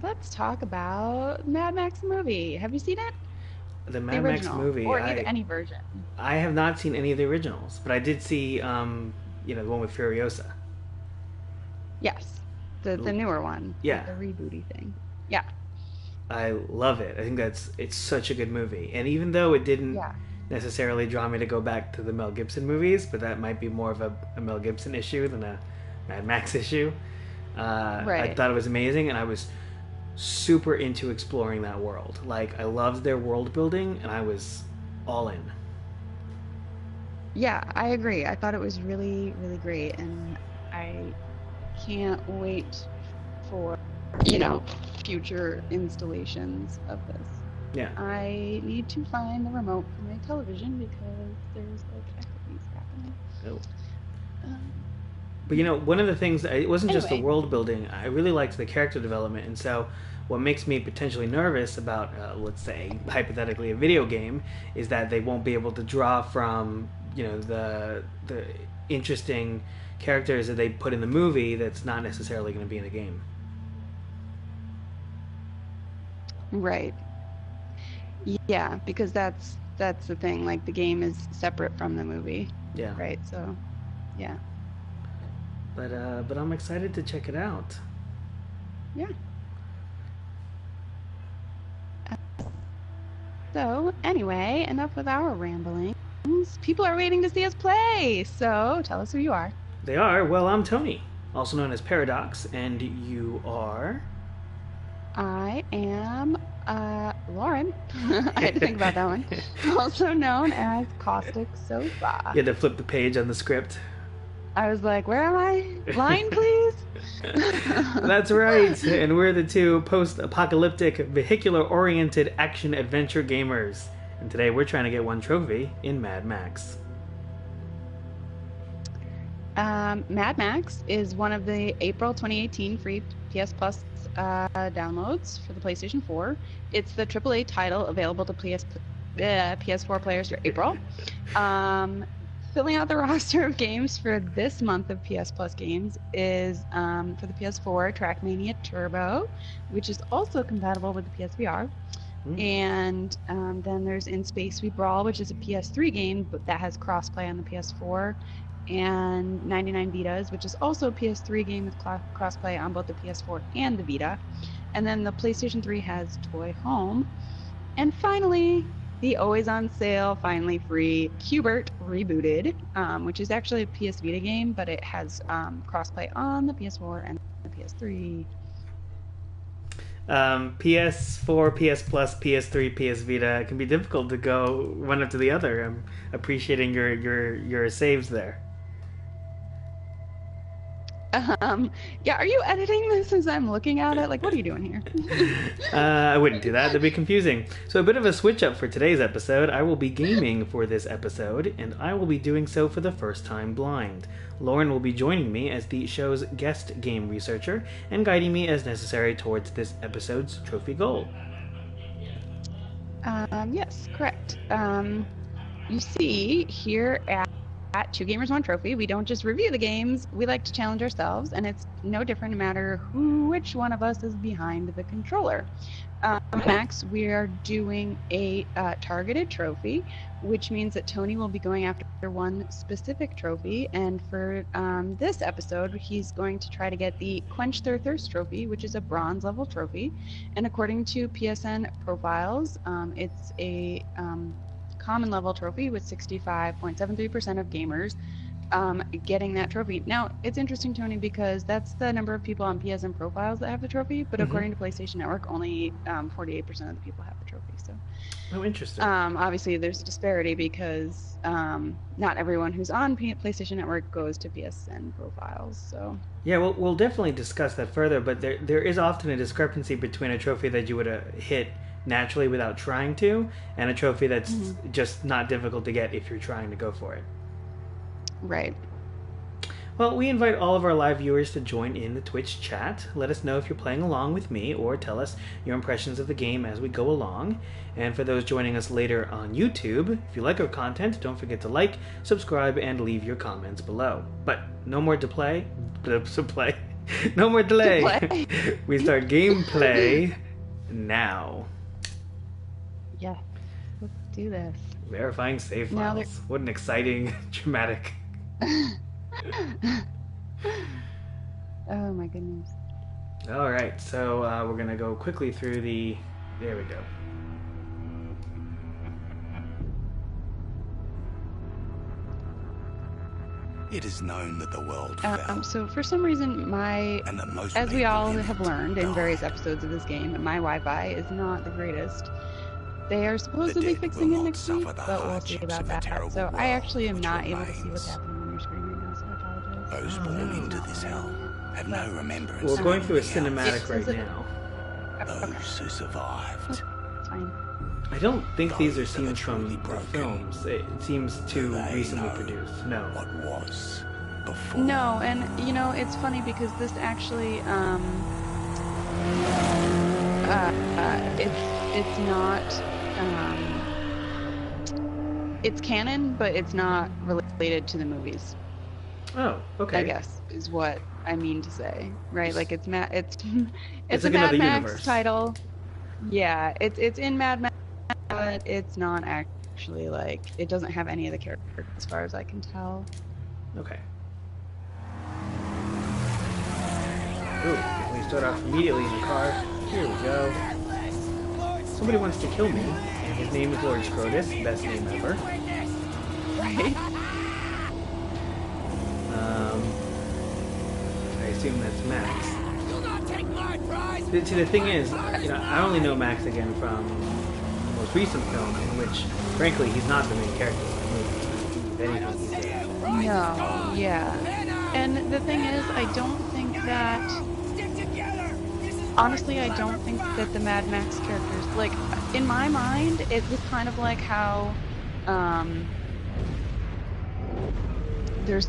Let's talk about Mad Max movie. Have you seen it? The The Mad Max original, movie, or either I any version. I have not seen any of the originals, but I did see the one with Furiosa. Yes, the newer one, Yeah, the rebooty thing. Yeah, I love it. I think it's such a good movie. And even though it didn't yeah, necessarily draw me to go back to the Mel Gibson movies, but that might be more of a Mel Gibson issue than a Mad Max issue. I right. thought it was amazing, and I was super into exploring that world. Like, I loved their world building, and I was all in. Yeah, I agree. I thought it was really, really great, and I can't wait for, you know, future installations of this. Yeah. I need to find the remote for my television because there's like echoes happening. Oh. Um, But one of the things, it wasn't just the anyway, world building. I really liked the character development, and so what makes me potentially nervous about, let's say, hypothetically, a video game, is that they won't be able to draw from the interesting characters that they put in the movie that's not necessarily going to be in the game. right. Yeah, because that's the thing. Like the game is separate from the movie, Yeah, right? So, yeah. but I'm excited to check it out. Yeah. So, anyway, enough with our ramblings. People are waiting to see us play. So, tell us who you are. They are. Well, I'm Tony, also known as Paradox, and you are. I am Lauren. I had to think about that one. Also known as Caustic Sofa. You had to flip the page on the script. I was like, where am I? Line, please? That's right, and we're the two post-apocalyptic, vehicular-oriented action-adventure gamers. And today we're trying to get one trophy in Mad Max. Mad Max is one of the April 2018 free PS Plus downloads for the PlayStation 4. It's the AAA title available to PS4 players for April. Filling out the roster of games for this month of PS Plus games is for the PS4 Trackmania Turbo, which is also compatible with the PSVR. And then there's In Space We Brawl, which is a PS3 game, but that has crossplay on the PS4. And 99 Vitas, which is also a PS3 game with crossplay on both the PS4 and the Vita. And then the PlayStation 3 has Toy Home. And finally, the always on sale, finally free Qbert Rebooted, which is actually a PS Vita game, but it has crossplay on the PS4 and the PS3. PS4, PS Plus, PS3, PS Vita. It can be difficult to go one after the other. I'm appreciating your saves there. Yeah, are you editing this as I'm looking at it? Like, what are you doing here? I wouldn't do that. That'd be confusing. So a bit of a switch up for today's episode. I will be gaming for this episode, and I will be doing so for the first time blind. Lauren will be joining me as the show's guest game researcher and guiding me as necessary towards this episode's trophy goal. Yes, correct. You see, here at Two Gamers One Trophy, we don't just review the games, we like to challenge ourselves, and it's no different no matter which one of us is behind the controller. Max, we are doing a targeted trophy, which means that Tony will be going after one specific trophy, and for this episode, he's going to try to get the Quench Their Thirst trophy, which is a bronze level trophy, and according to PSN profiles, it's a common level trophy with 65.73% of gamers getting that trophy. Now, it's interesting, Tony, because that's the number of people on PSN profiles that have the trophy, but according to PlayStation Network, only 48% of the people have the trophy. So, Oh, interesting. obviously, there's a disparity because not everyone who's on PlayStation Network goes to PSN profiles. So, Yeah, we'll definitely discuss that further, but there is often a discrepancy between a trophy that you would hit naturally without trying to, and a trophy that's just not difficult to get if you're trying to go for it. right. Well, we invite all of our live viewers to join in the Twitch chat. Let us know if you're playing along with me, or tell us your impressions of the game as we go along. And for those joining us later on YouTube, if you like our content, don't forget to like, subscribe, and leave your comments below. But no more to play. No more delay. play. We start gameplay now. Yeah, let's do this. Verifying save Now files. What an exciting, dramatic. Oh my goodness. All right, so we're gonna go quickly through the. There we go. It is known that the world fell, So for some reason, and that most as we people all in it have learned in died. various episodes of this game, my Wi-Fi is not the greatest. They are supposedly dead fixing will it not next week, suffer the but we'll see hardships about of a that. terrible So I world actually am which not able to see what's remains. happening on your screen right now, so I apologize. Those Oh, born no. into this hell have no remembrance. We're going of through a anything else. cinematic right Is it- now. Those who survived. It's fine. I don't think these are Those that are scenes from truly the broken. films. It seems too They recently know produced. No. What was before. No, and you know, it's funny because this actually, it's not, it's canon, but it's not related to the movies. Oh, okay. I guess is what I mean to say, right? Like it's it's It's a like Mad another Max universe. title. Yeah, it's in Mad Max, but it's not actually like it doesn't have any of the characters as far as I can tell. Okay. Ooh, we start off immediately in the car. Here we go. Somebody wants to kill me, and his name is Lord Scrotus, best name ever. Right? I assume that's Max. See, the thing is, I only know Max again from the most recent film, in which, frankly, he's not the main character of the movie. If anything, he's No, yeah. And the thing is, I don't think that. Honestly, I don't think that the Mad Max characters, like, in my mind, it was kind of like how, there's,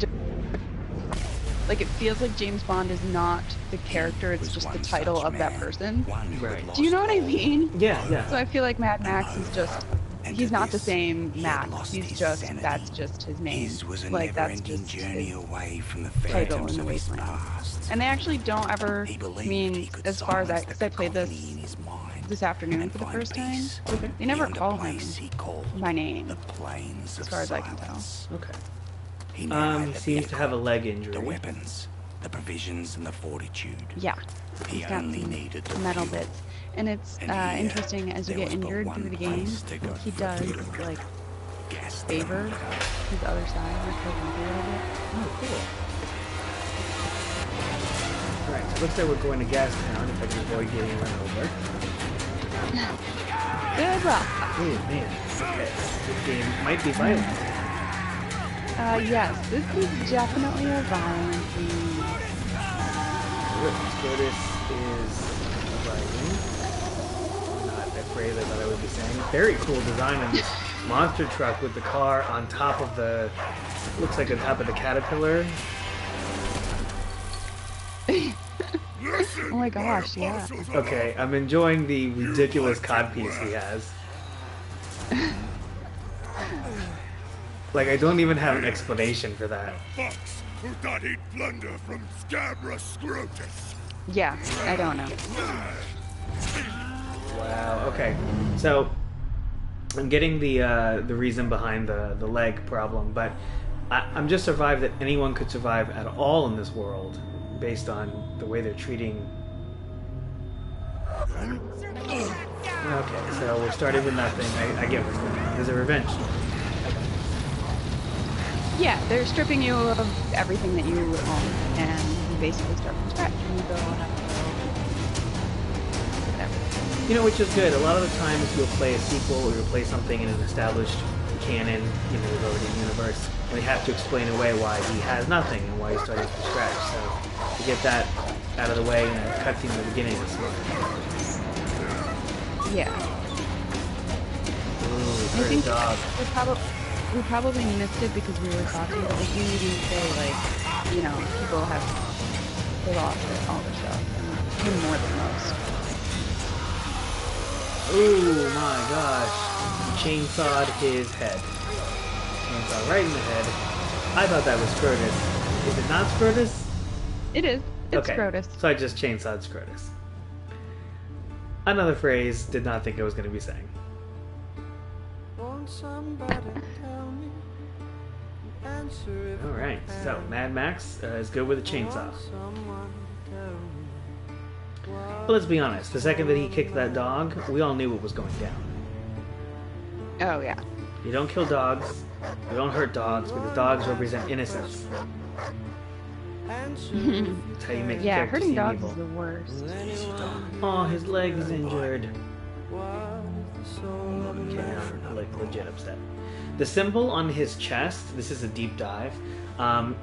like, it feels like James Bond is not the character, it's just the title of that person. Right. Do you know what I mean? Yeah, So yeah. I feel like Mad Max is just, he's not the same Max, he's just, that's just his name. His was a Like, that's never-ending just journey his away from the title phantoms in of the his wasteland. past. And they actually don't ever, He I believed mean, he could as far as silence because the I played this cacophony in his mind this afternoon and for the find first time, peace they never beyond a call him place he called by name, the plains as of far as I can tell. silence. Okay. He now had He the seems to have a vehicle, leg injury. the weapons, the provisions, and the fortitude. Yeah, He he's got only some needed the metal fuel. bits. And it's And here, interesting as you there get was but injured one through the game, place to go he for does, freedom. like, Gas favor tank. his other side, like, he'll limp a little bit. Oh, cool. Alright, so it looks like we're going to Gastown if I can avoid getting run over. Good luck. Oh, man. Okay. This game might be violent. Yes, this is definitely a violent game. Scrotus is arriving. Not that phrase I thought I would be saying. Very cool design on this monster truck with the car on top of the. Looks like on top of the caterpillar. Oh my gosh, yeah. Okay, I'm enjoying the ridiculous codpiece he has. Like, I don't even have an explanation for that. Fox who thought he'd plunder from Scabra Scrotus. Yeah, I don't know. Wow. Okay. So I'm getting the reason behind the leg problem, but I'm just survived that anyone could survive at all in this world, based on the way they're treating. Okay, so we're starting with nothing. I get what's going on. There's a revenge. Yeah, they're stripping you of everything that you own, and you basically start from scratch. And you go have to go whatever. You know, which is good. A lot of the times you'll play a sequel or you'll play something in an established canon, there's already a universe, and they have to explain away why he has nothing and why he's starting from scratch. So to get that out of the way in a cutscene in the beginning is smart. Yeah. Ooh, I think dog. we probably missed it because we were talking, but we didn't say, like, people have lost all their stuff, and him more than most. Ooh, my gosh. Chainsawed his head. Chainsaw right in the head. I thought that was Scrotus. Is it not Scrotus? It is. It's Okay, Scrotus. so I just chainsawed Scrotus. Another phrase did not think I was going to be saying. Alright, so Mad Max is good with a chainsaw. But let's be honest, the second that he kicked that dog, we all knew what was going down. Oh, yeah. You don't kill dogs, you don't hurt dogs, because dogs represent innocence. That's how you make a Yeah, character hurting seem dogs evil. is the worst. Oh, his leg is injured. Okay, now I'm like legit upset. The symbol on his chest, this is a deep dive.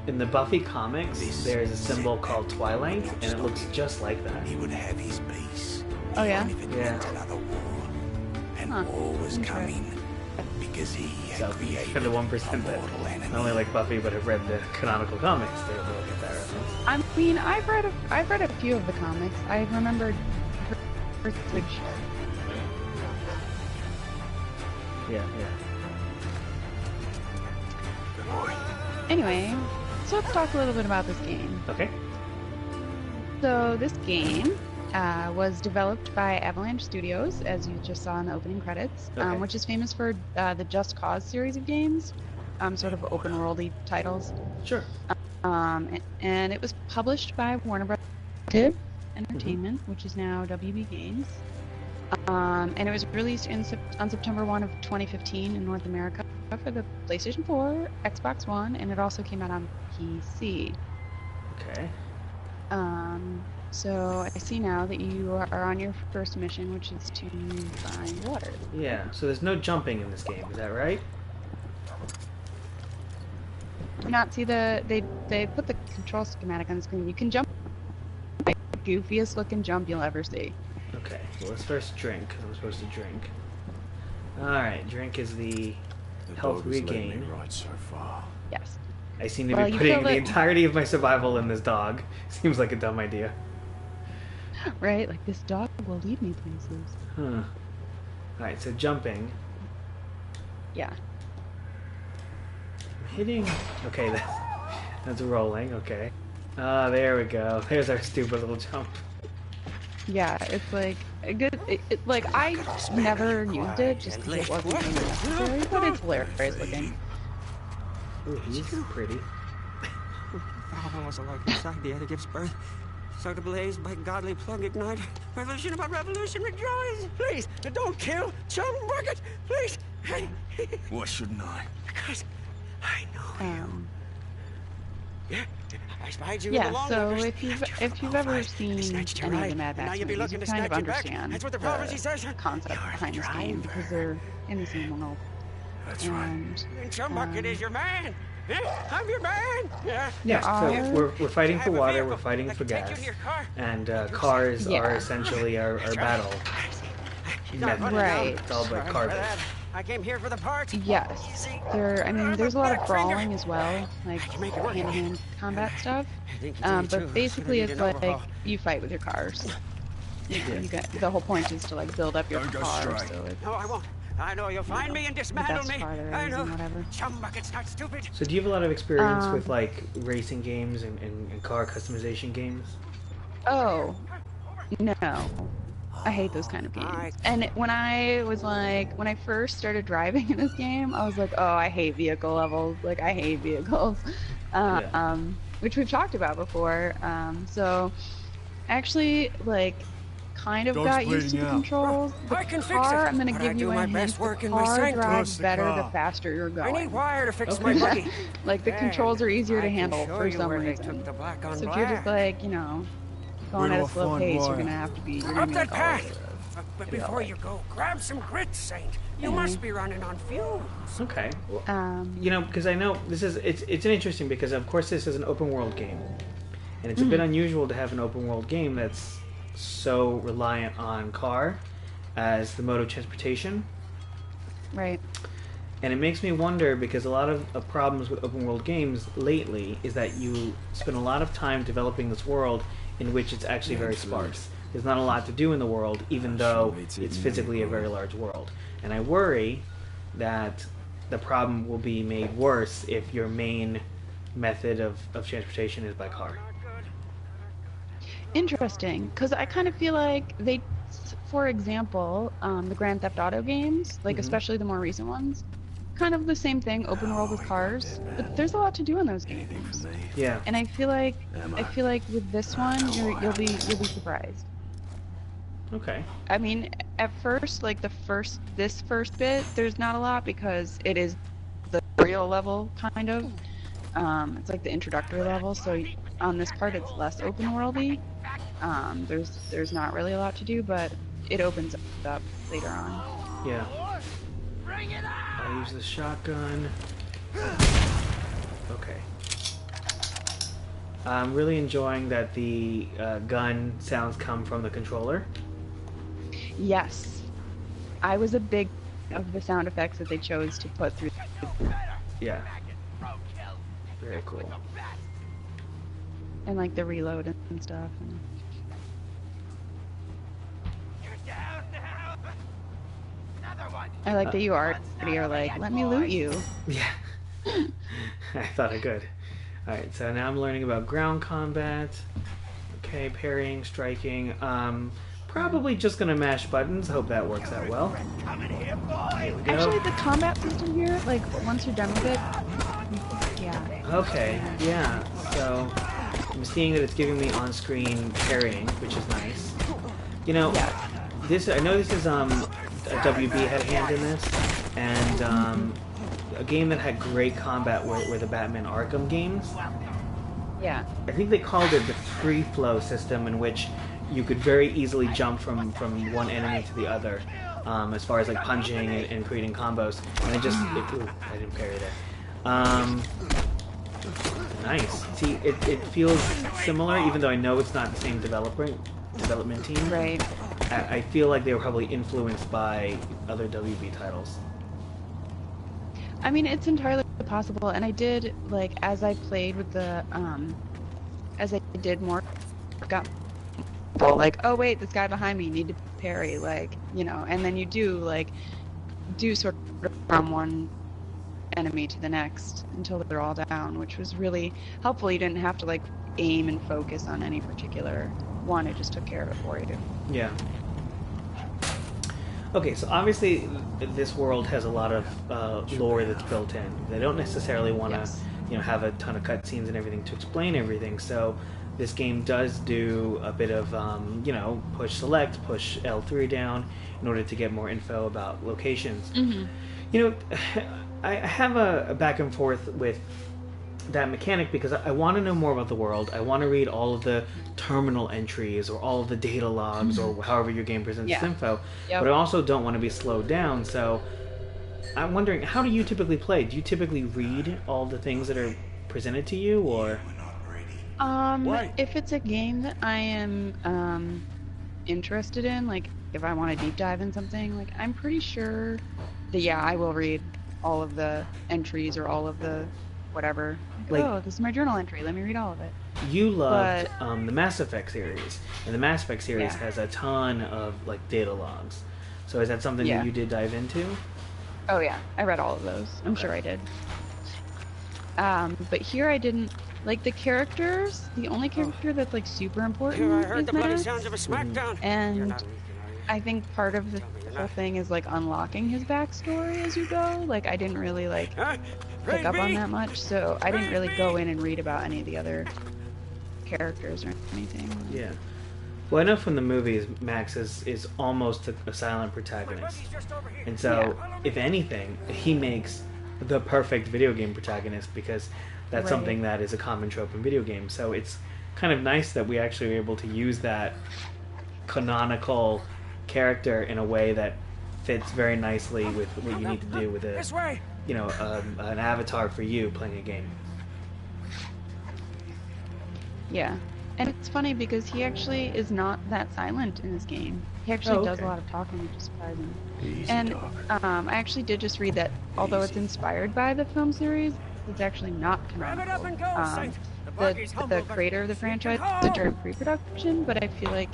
In the Buffy comics, there's a symbol called Twilight, and it looks just like that. He would have his peace. Oh, yeah? Even if it Yeah. meant another war. And Huh. war was Interesting. coming. Because he So had created for the 1% a that mortal enemy. not only like Buffy but have read the canonical comics, they'll get that reference. I mean, I've read a few of the comics. I remembered which. Yeah. Good boy. Anyway, so let's talk a little bit about this game. Okay. So this game was developed by Avalanche Studios, as you just saw in the opening credits, Okay. which is famous for the Just Cause series of games, sort of open worldy titles. Sure. And it was published by Warner Bros. Entertainment, which is now WB Games. And it was released on September 1 of 2015 in North America for the PlayStation 4, Xbox One, and it also came out on PC. Okay. So I see now that you are on your first mission, which is to find water. Yeah. So there's no jumping in this game, is that right? Do you not see they put the control schematic on the screen? You can jump, like, goofiest looking jump you'll ever see. Okay. Well, let's first drink, because I'm supposed to drink. Alright, drink is the health regain. Right so far. Yes. I seem to Well, be you putting feel the that- entirety of my survival in this dog. Seems like a dumb idea. Right? Like, this dog will lead me places. Huh. Alright, so jumping. Yeah. I'm hitting. Okay, that's rolling. Okay. Ah, there we go. There's our stupid little jump. Yeah, it's like a good. Like, I never used it just because it wasn't really necessary, but it's hilarious looking. Ooh, he's pretty. All was alike inside the other gives birth. So to blaze by godly plug ignite. Revolution about revolution rejoice. Please, don't kill Chum Bucket. Please. Why shouldn't I? Because I know you. Yeah, I spied you in Yeah, the long so rivers. if you've After a long ever fight, seen they snatched you any of right, the Mad and now Max you'll be movies, you looking to kind of snatch you back. understand That's what the prophecy says. the concept You're a behind this game driver. because they're in the same world. That's And And Chum Bucket is your man. Yeah, I'm your man. Yeah. Yeah, There so are- we're fighting I for have a water, vehicle we're fighting that for can take you gas, to your car. and cars Yeah. are essentially our battle She's not method. running now. Right. It's all about Sorry for cars. that. I came here for the parts. Yes, Easy. I mean, there's a lot of Back finger. brawling as well, like can make it work. hand-to-hand combat stuff. I think you do too. But basically, Gonna it's need an like overhaul. you fight with your cars. You got the whole point is to like build up your Don't go car, straight. so it's No, I won't. I know you'll find me and the dismantle best me. car there I is know. and whatever. Chum Bucket's not stupid. So do you have a lot of experience Um, with like racing games and car customization games? Oh, no. I hate those kind of games. Alright. And when I first started driving in this game, I was like, oh, I hate vehicle levels. Like, I hate vehicles. Yeah. Which we've talked about before. So, actually, like, kind of Dog's got used to bleeding the out. controls. The I can fix car, it, I'm gonna but give I you do a my hint. best The work in my car sanctum. drives Close the better the car. faster you're I going. need wire to fix Okay. my buggy. Like, the controls are easier to I can handle show for you some where they reason. took the black on So if black. you're just like, going at a Where do I slow find pace, you're wire? gonna have to be. You're gonna Up be that like, all over path. the- But Yeah. before you go, grab some grit, Saint. You must be running on fumes. Okay. Well, Um, because I know it's an interesting because of course this is an open world game, and it's a bit unusual to have an open world game that's so reliant on car as the mode of transportation. right. And it makes me wonder because a lot of problems with open world games lately is that you spend a lot of time developing this world in which it's actually very sparse. There's not a lot to do in the world, even though it's physically a very large world. And I worry that the problem will be made worse if your main method of transportation is by car. interesting, because I kind of feel like they, for example, the Grand Theft Auto games, like especially the more recent ones, kind of the same thing, open world with cars, but there's a lot to do in those games. Yeah. And I feel like with this one, you'll be surprised. Okay. I mean, at first, like this first bit, there's not a lot because it is the tutorial level kind of. It's like the introductory level, so on this part it's less open worldy. There's not really a lot to do, but it opens up later on. Yeah. I use the shotgun. Okay. I'm really enjoying that the gun sounds come from the controller. Yes, I was a big of the sound effects that they chose to put through. Yeah. Very cool. And like the reload and stuff. I like that you already are like, let me loot you. Yeah. I thought I could. Alright, so now I'm learning about ground combat. Okay, parrying, striking. Probably just gonna mash buttons. Hope that works out well. Here we go. Actually, the combat system here, like once you're done with it, yeah. Okay, yeah. So I'm seeing that it's giving me on-screen parrying, which is nice. You know, I know this is WB had a hand in this, and a game that had great combat were the Batman Arkham games. Yeah. I think they called it the free flow system, in which you could very easily jump from one enemy to the other, as far as like punching and creating combos. And ooh, I didn't parry there. Nice. See, it feels similar, even though I know it's not the same development team. Right. I feel like they were probably influenced by other WB titles. I mean, it's entirely possible, and I did, like, as I played with the, as I did more, got, like, oh wait, this guy behind me, you need to parry, like, you know, and then you do sort of from one enemy to the next until they're all down, which was really helpful. You didn't have to, like, aim and focus on any particular one, it just took care of it for you. Yeah. Okay, so obviously this world has a lot of lore that's built in. They don't necessarily want to, have a ton of cutscenes and everything to explain everything. So this game does do a bit of, push select, push L3 down in order to get more info about locations. Mm-hmm. You know, I have a back and forth with that mechanic because I want to know more about the world. I want to read all of the terminal entries or all of the data logs or however your game presents its info. But I also don't want to be slowed down. So I'm wondering, how do you typically play? Do you typically read all the things that are presented to you, or? If it's a game that I am interested in, like if I want to deep dive in something, like I'm pretty sure that I will read all of the entries or all of the whatever. Like, oh, this is my journal entry. Let me read all of it. You loved the Mass Effect series, and the Mass Effect series has a ton of like data logs. So is that something that you did dive into? Oh yeah, I read all of those. I'm sure I did. But here I didn't. Like the characters, the only character that's like super important Here I heard is the bloody Max. sounds of a smackdown. And I think part of the whole thing is like unlocking his backstory as you go. Like I didn't really like pick up on that much, so I didn't really go in and read about any of the other characters or anything. Yeah. Well, I know from the movies, Max is almost a silent protagonist. And so, if anything, he makes the perfect video game protagonist, because that's something that is a common trope in video games. So it's kind of nice that we actually were able to use that canonical character in a way that fits very nicely with what you need to do with an avatar for you playing a game. Yeah. And it's funny because he actually is not that silent in this game. He actually does a lot of talking, which is surprising. And I actually did just read that although it's inspired by the film series, it's actually not canonical. The creator of the franchise did during pre-production, but I feel like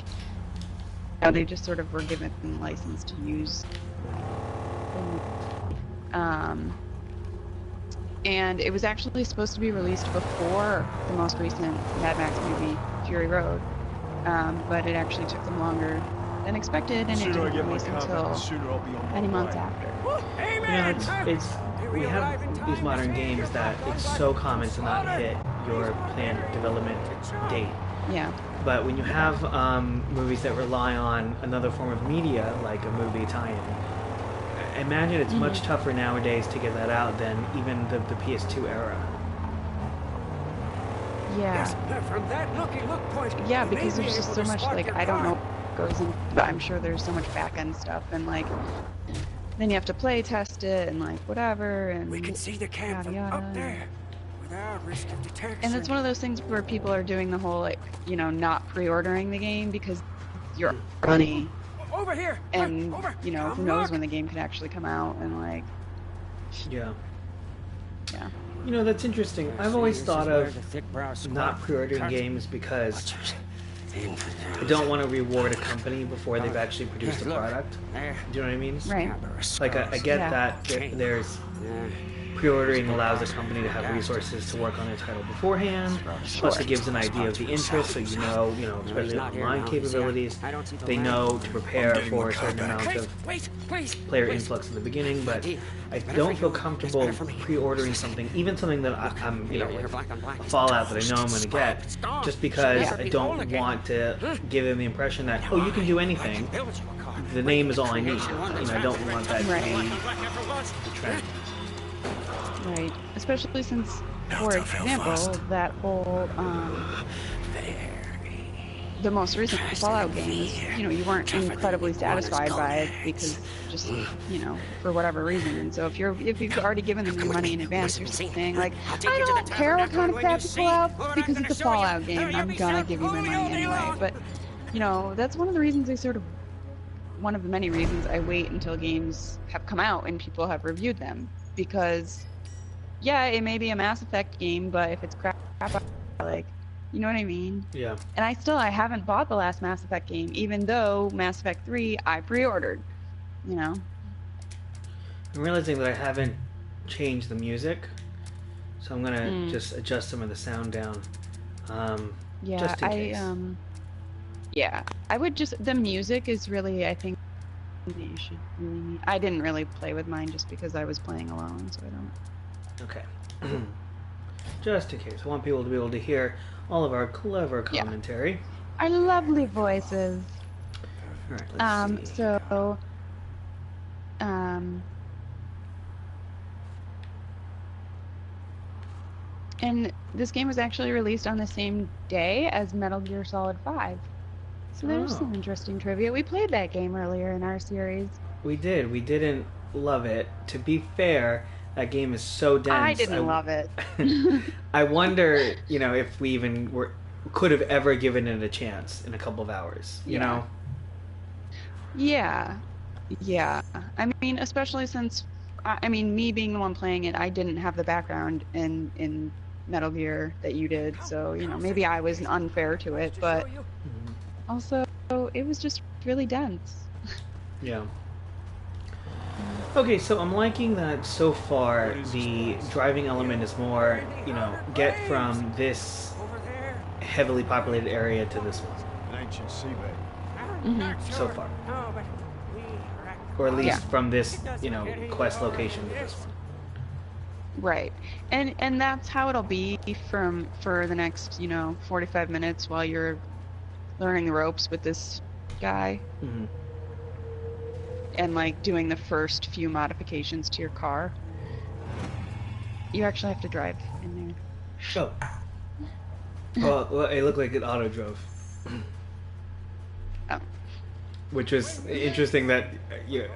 they just sort of were given license to use. And it was actually supposed to be released before the most recent Mad Max movie, Fury Road. but it actually took them longer than expected, and it Sooner I didn't get my release car back, until the sooner I'll be on my many months way. after. You know, it's we have these modern games that it's so common to not hit your planned development date. Yeah. But when you have movies that rely on another form of media, like a movie tie-in, I imagine it's much tougher nowadays to get that out than even the PS2 era. Yeah. From that look point. Yeah, because there's just so much, like, I don't know what goes in, but I'm sure there's so much back-end stuff, and, like, then you have to play test it, and, like, whatever, and We can see the camp yada from yada. up there without risk of detection. And it's one of those things where people are doing the whole, like, you know, not pre-ordering the game because you're money, Over here. and, Over. you know, who knows when the game could actually come out, and, like, Yeah. yeah. You know, that's interesting. I've always thought of not not pre-ordering games because I don't want to reward a company before they've actually produced a product. There. Do you know what I mean? Right. Like, I get Yeah. that there's pre-ordering allows a company to have resources to work on a title beforehand. Plus, it gives an idea of the interest, so you know, especially online capabilities, they know to prepare for a certain amount of Wait, please. player influx in the beginning. But I don't feel comfortable pre-ordering something, even something that I'm, like a Fallout that I know I'm going to get, just because I don't want to give them the impression that, oh, you can do anything. The name is all I need. I don't want that to be the trend. Right. Especially since, for example, that whole, the most recent Fallout games, you weren't incredibly satisfied by it because just, for whatever reason. And so if you've already given them your money in advance, you're saying, like, I don't care what kind of crap you pull out because it's a Fallout game. I'm gonna give you my money anyway. But, that's one of the reasons one of the many reasons I wait until games have come out and people have reviewed them. Because, yeah, it may be a Mass Effect game, but if it's crap, like, you know what I mean? Yeah. And I haven't bought the last Mass Effect game, even though Mass Effect 3 I pre-ordered, I'm realizing that I haven't changed the music, so I'm gonna just adjust some of the sound down. Yeah, just in case. I would the music is really, I think, you should really I didn't really play with mine just because I was playing alone, so I don't. Okay. Just in case. I want people to be able to hear all of our clever commentary. Our lovely voices. All right, let's see. So, and this game was actually released on the same day as Metal Gear Solid 5. So there's some interesting trivia. We played that game earlier in our series. We did. We didn't love it. To be fair, that game is so dense. I didn't love it. I wonder, if we even could have ever given it a chance in a couple of hours, you know? Yeah. Yeah. I mean, especially since, me being the one playing it, I didn't have the background in Metal Gear that you did, so, maybe I was unfair to it, but also, it was just really dense. Yeah. Okay, so I'm liking that so far the driving element is more, get from this heavily populated area to this one. An ancient seabed. So far. Or at least from this, quest location to this one. Right. And that's how it'll be for the next, 45 minutes while you're learning the ropes with this guy. Mm-hmm. And like doing the first few modifications to your car. You actually have to drive in there. Oh. Well, it looked like it auto drove. Oh. Which was interesting that it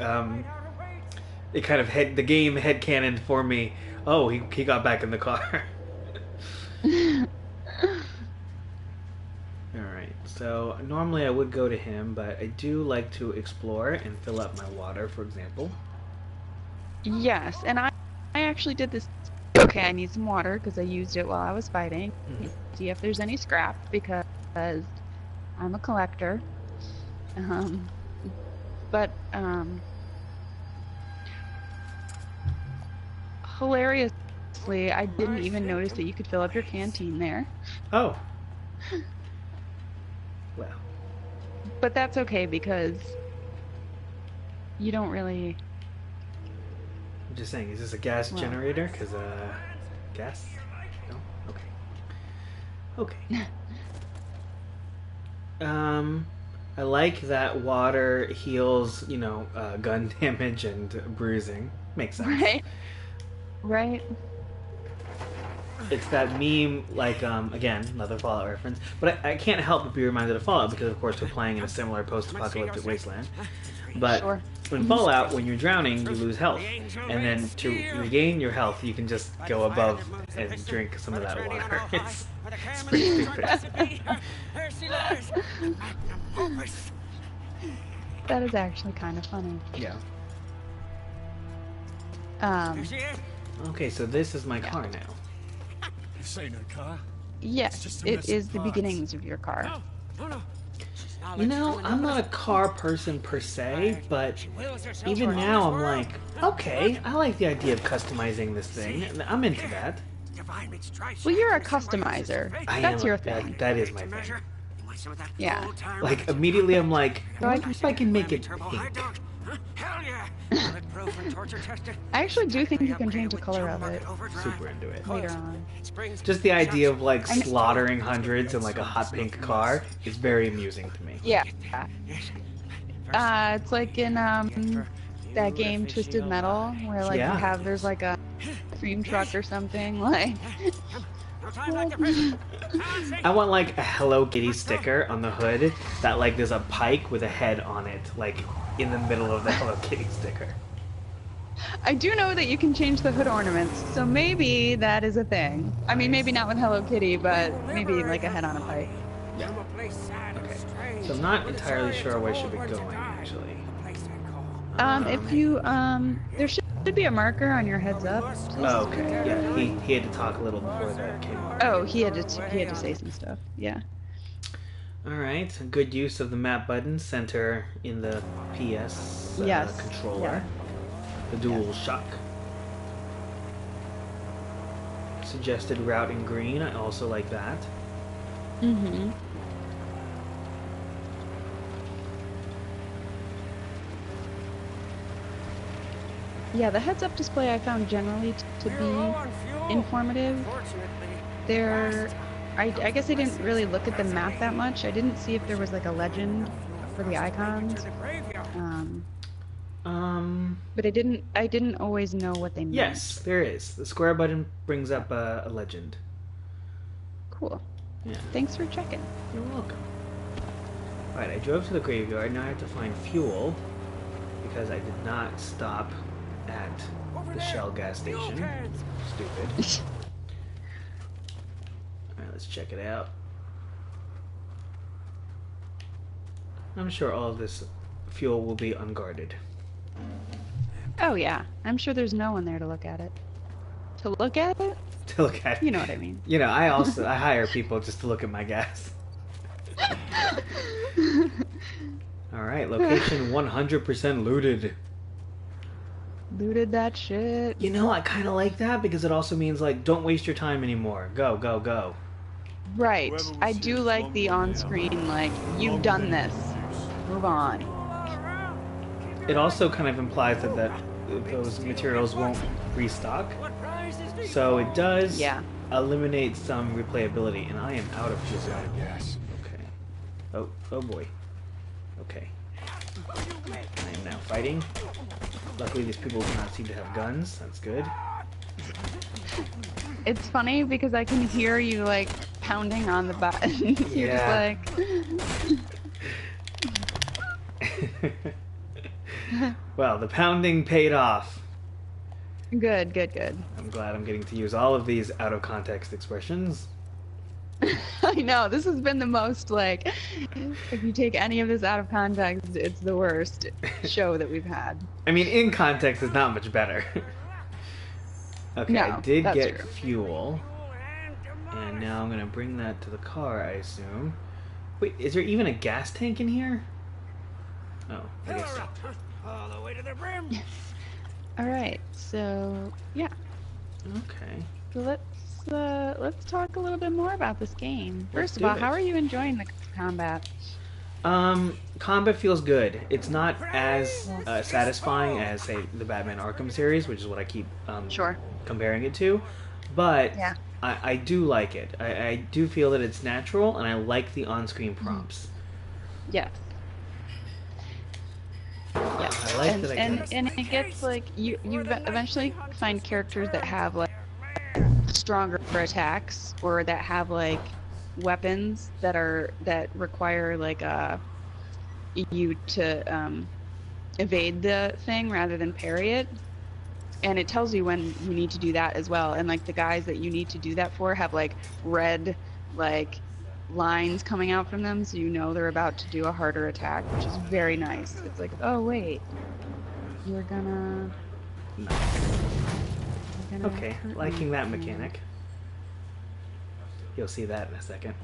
kind of the game headcanoned for me. Oh, he got back in the car. Alright, so normally I would go to him, but I do like to explore and fill up my water, for example. Yes, and I actually did this. Okay, I need some water because I used it while I was fighting. See if there's any scrap because I'm a collector. Hilariously, I didn't even notice that you could fill up your canteen there. Oh. Well. But that's okay because you don't really. I'm just saying, is this a gas generator? Because, gas? No? Okay. Okay. I like that water heals, you know, gun damage and bruising. Makes sense. Right. Right. It's that meme, like, again, another Fallout reference, but I can't help but be reminded of Fallout because, of course, we're playing in a similar post-apocalyptic wasteland. But Sure. in Fallout, when you're drowning, you lose health. And then to regain your health, you can just go above and drink some of that water. It's pretty stupid. That is actually kind of funny. Yeah. Okay, so this is my car now. This ain't a car. Yes, it is the beginnings of your car. You know, I'm not a car person per se, but even now I'm like, okay, I like the idea of customizing this thing. I'm into that. Well, you're a customizer. That's your thing. That is my thing. Yeah. Like, immediately I'm like, what if I can make it pink? I actually do think you can change the color of it Super into it. later on. Just the idea of, like, slaughtering hundreds in, like, a hot pink car is very amusing to me. Yeah. It's like in that game Twisted Metal, where like Yeah. you have there's like a cream truck or something like. I want, like, a Hello Kitty sticker on the hood that, like, there's a pike with a head on it, like, in the middle of the Hello Kitty sticker. I do know that you can change the hood ornaments, so maybe that is a thing. I mean, maybe not with Hello Kitty, but maybe like a head on a pike. Okay. So I'm not entirely sure where I should be going, actually. If you there should be a marker on your heads up. Oh, okay. Yeah, he had to talk a little before that came up. Oh, he had to say some stuff. Yeah. Alright, good use of the map button center in the PS Yes. controller. Yeah. The dual shock. Suggested route in green, I also like that. Mm-hmm. Yeah, the heads-up display I found generally to be informative. I guess I didn't really look at the map that much. I didn't see if there was like a legend for the icons. But I didn't always know what they meant. Yes, there is. The square button brings up a legend. Cool. Yeah. Thanks for checking. You're welcome. Alright, I drove to the graveyard. Now I have to find fuel because I did not stop at the Shell gas station. Stupid. Alright, let's check it out. I'm sure all of this fuel will be unguarded. Oh yeah, I'm sure there's no one there to look at it. To look at it? To look at. You know what I mean. You know, I hire people just to look at my gas. Alright, location 100% looted. Looted that shit. You know, I kind of like that because it also means, like, don't waste your time anymore. Go, go, go. Right. I do like the on-screen, like, you've done this. Move on. It also kind of implies that those materials won't restock. So it does eliminate some replayability, and I am out of fuel. Yes. Okay. Oh boy. Okay. I am now fighting. Luckily, these people do not seem to have guns. That's good. It's funny because I can hear you, like, pounding on the button. You're just like... Well, the pounding paid off. Good, good, good. I'm glad I'm getting to use all of these out-of-context expressions. I know, this has been the most, like, if you take any of this out of context, it's the worst show that we've had. I mean, in context, it's not much better. Okay, No, I did that's get true. fuel. And now I'm going to bring that to the car, I assume. Wait, is there even a gas tank in here? Oh, I guess so. All the way to the brim. Alright, so, yeah. Okay. So let's talk a little bit more about this game. Let's First of do all, it. how are you enjoying the combat? Combat feels good. It's not as satisfying as, say, the Batman Arkham series, which is what I keep Sure. comparing it to. But Yeah. I do like it. I do feel that it's natural, and I like the on-screen prompts. Yes. Yeah. I like that I can... And it gets like you eventually find characters that have like stronger attacks or that have like weapons that require like you to evade the thing rather than parry it, and it tells you when you need to do that as well. And like the guys that you need to do that for have like red like lines coming out from them, so you know they're about to do a harder attack, which is very nice. It's like, oh wait, you're gonna Okay, hurt liking me. that mechanic. You'll see that in a second.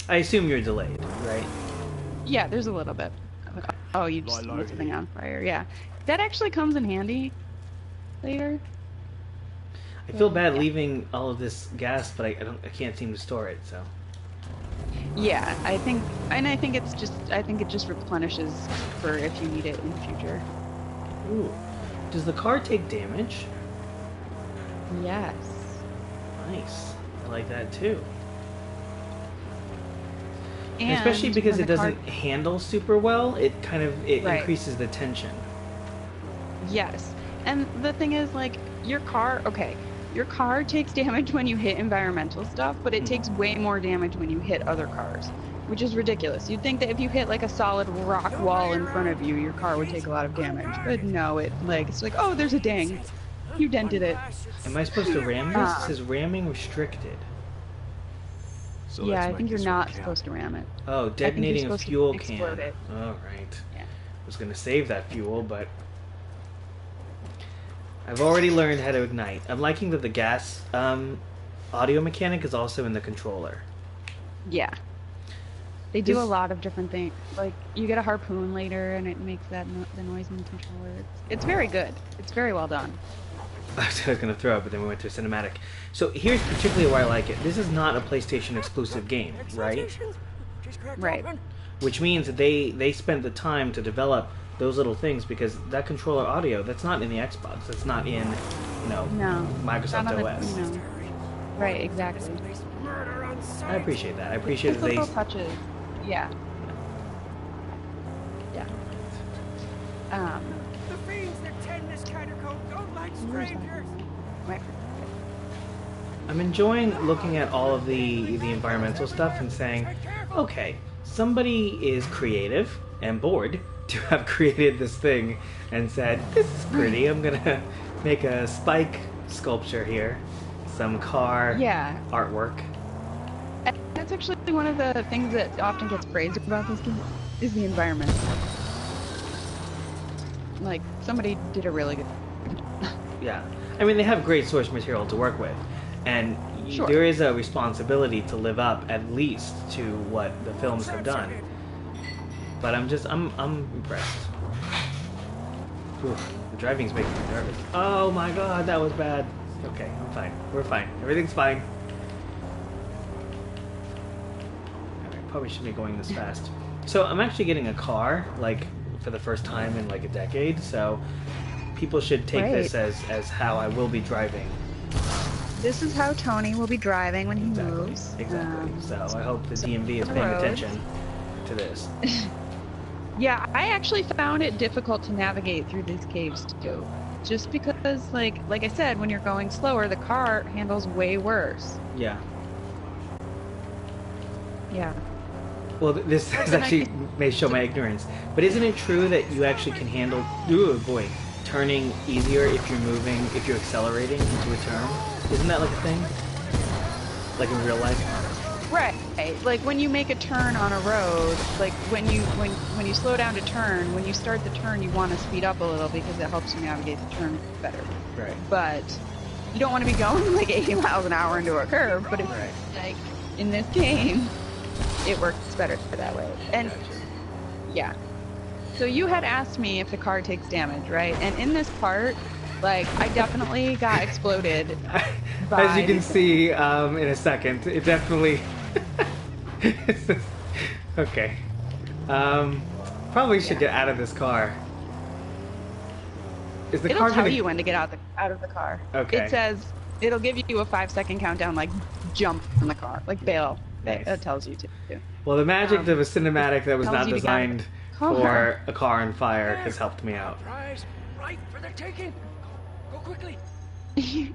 I assume you're delayed, right? Yeah, there's a little bit. Oh, you just lit something on fire. Yeah, that actually comes in handy later. I feel bad leaving all of this gas, but I can't seem to store it. So Yeah, I think it just replenishes for if you need it in the future. ooh, does the car take damage? Yes. Nice, I like that too. And Especially because when it the car- doesn't handle super well, it kind of Right. increases the tension. Yes, and the thing is, like, your car takes damage when you hit environmental stuff, but it takes way more damage when you hit other cars, which is ridiculous. You'd think that if you hit like a solid rock wall in front of you, your car would take a lot of damage, but no, it's like, oh, there's a ding, you dented it. Am I supposed to ram this? It says ramming restricted. So Yeah, let's I make think you're this one not count. supposed to ram it. Oh, you're detonating a supposed to fuel can. explode it. All right. Yeah. I was gonna save that fuel, but I've already learned how to ignite. I'm liking that the gas audio mechanic is also in the controller. Yeah. They do This- a lot of different things. Like, you get a harpoon later, and it makes the noise in the controller. It's very good. It's very well done. I was gonna throw it, but then we went to a cinematic. So here's particularly why I like it. This is not a PlayStation exclusive game, right? Right. Which means that they spent the time to develop those little things, because that controller audio, that's not in the Xbox. That's not in, No. Microsoft Not on OS. Right, exactly. I appreciate that. I appreciate Just that they... little touches. Yeah. Yeah. The fiends that tend this kind of code don't like strangers. Wait. I'm enjoying looking at all of the environmental stuff and saying, okay, somebody is creative and bored to have created this thing and said, this is pretty, I'm gonna make a spike sculpture here, some car Yeah. artwork. And that's actually one of the things that often gets praised about this game is the environment. Like, somebody did a really good. Yeah, I mean, they have great source material to work with, and Sure. there is a responsibility to live up at least to what the films have done. But I'm impressed. Oof, the driving's making me nervous. Oh my god, that was bad. Okay, I'm fine. We're fine. Everything's fine. Alright, probably shouldn't be going this fast. So I'm actually getting a car, like, for the first time in like a decade, so people should take this as how I will be driving. This is how Tony will be driving when he Exactly. moves. Exactly. So I hope the DMV is paying roads. attention to this. Yeah, I actually found it difficult to navigate through these caves too. Just because, like I said, when you're going slower, the car handles way worse. Yeah. Yeah. Well, this then I actually could- may show my ignorance, but isn't it true that you actually can handle, ooh boy, turning easier if you're accelerating into a turn? Isn't that like a thing? Like in real life? Right. Like when you make a turn on a road, like when you slow down to turn, when you start the turn, you want to speed up a little because it helps you navigate the turn better. Right. But you don't want to be going like 80 miles an hour into a curve. But if, Right. like in this game, it works better that way. And yeah. So you had asked me if the car takes damage, right? And in this part, like I definitely got exploded. As you can see in a second, it definitely Okay. Probably should get out of this car. Is the It'll car tell gonna... you when to get out of the car. Okay. It says it'll give you a 5-second countdown, like jump from the car, like bail. Nice. It tells you to. Well, the magic of a cinematic that was tells not you to get out of designed the car. for a car on fire has helped me out. Prize right for the taking. Go quickly. The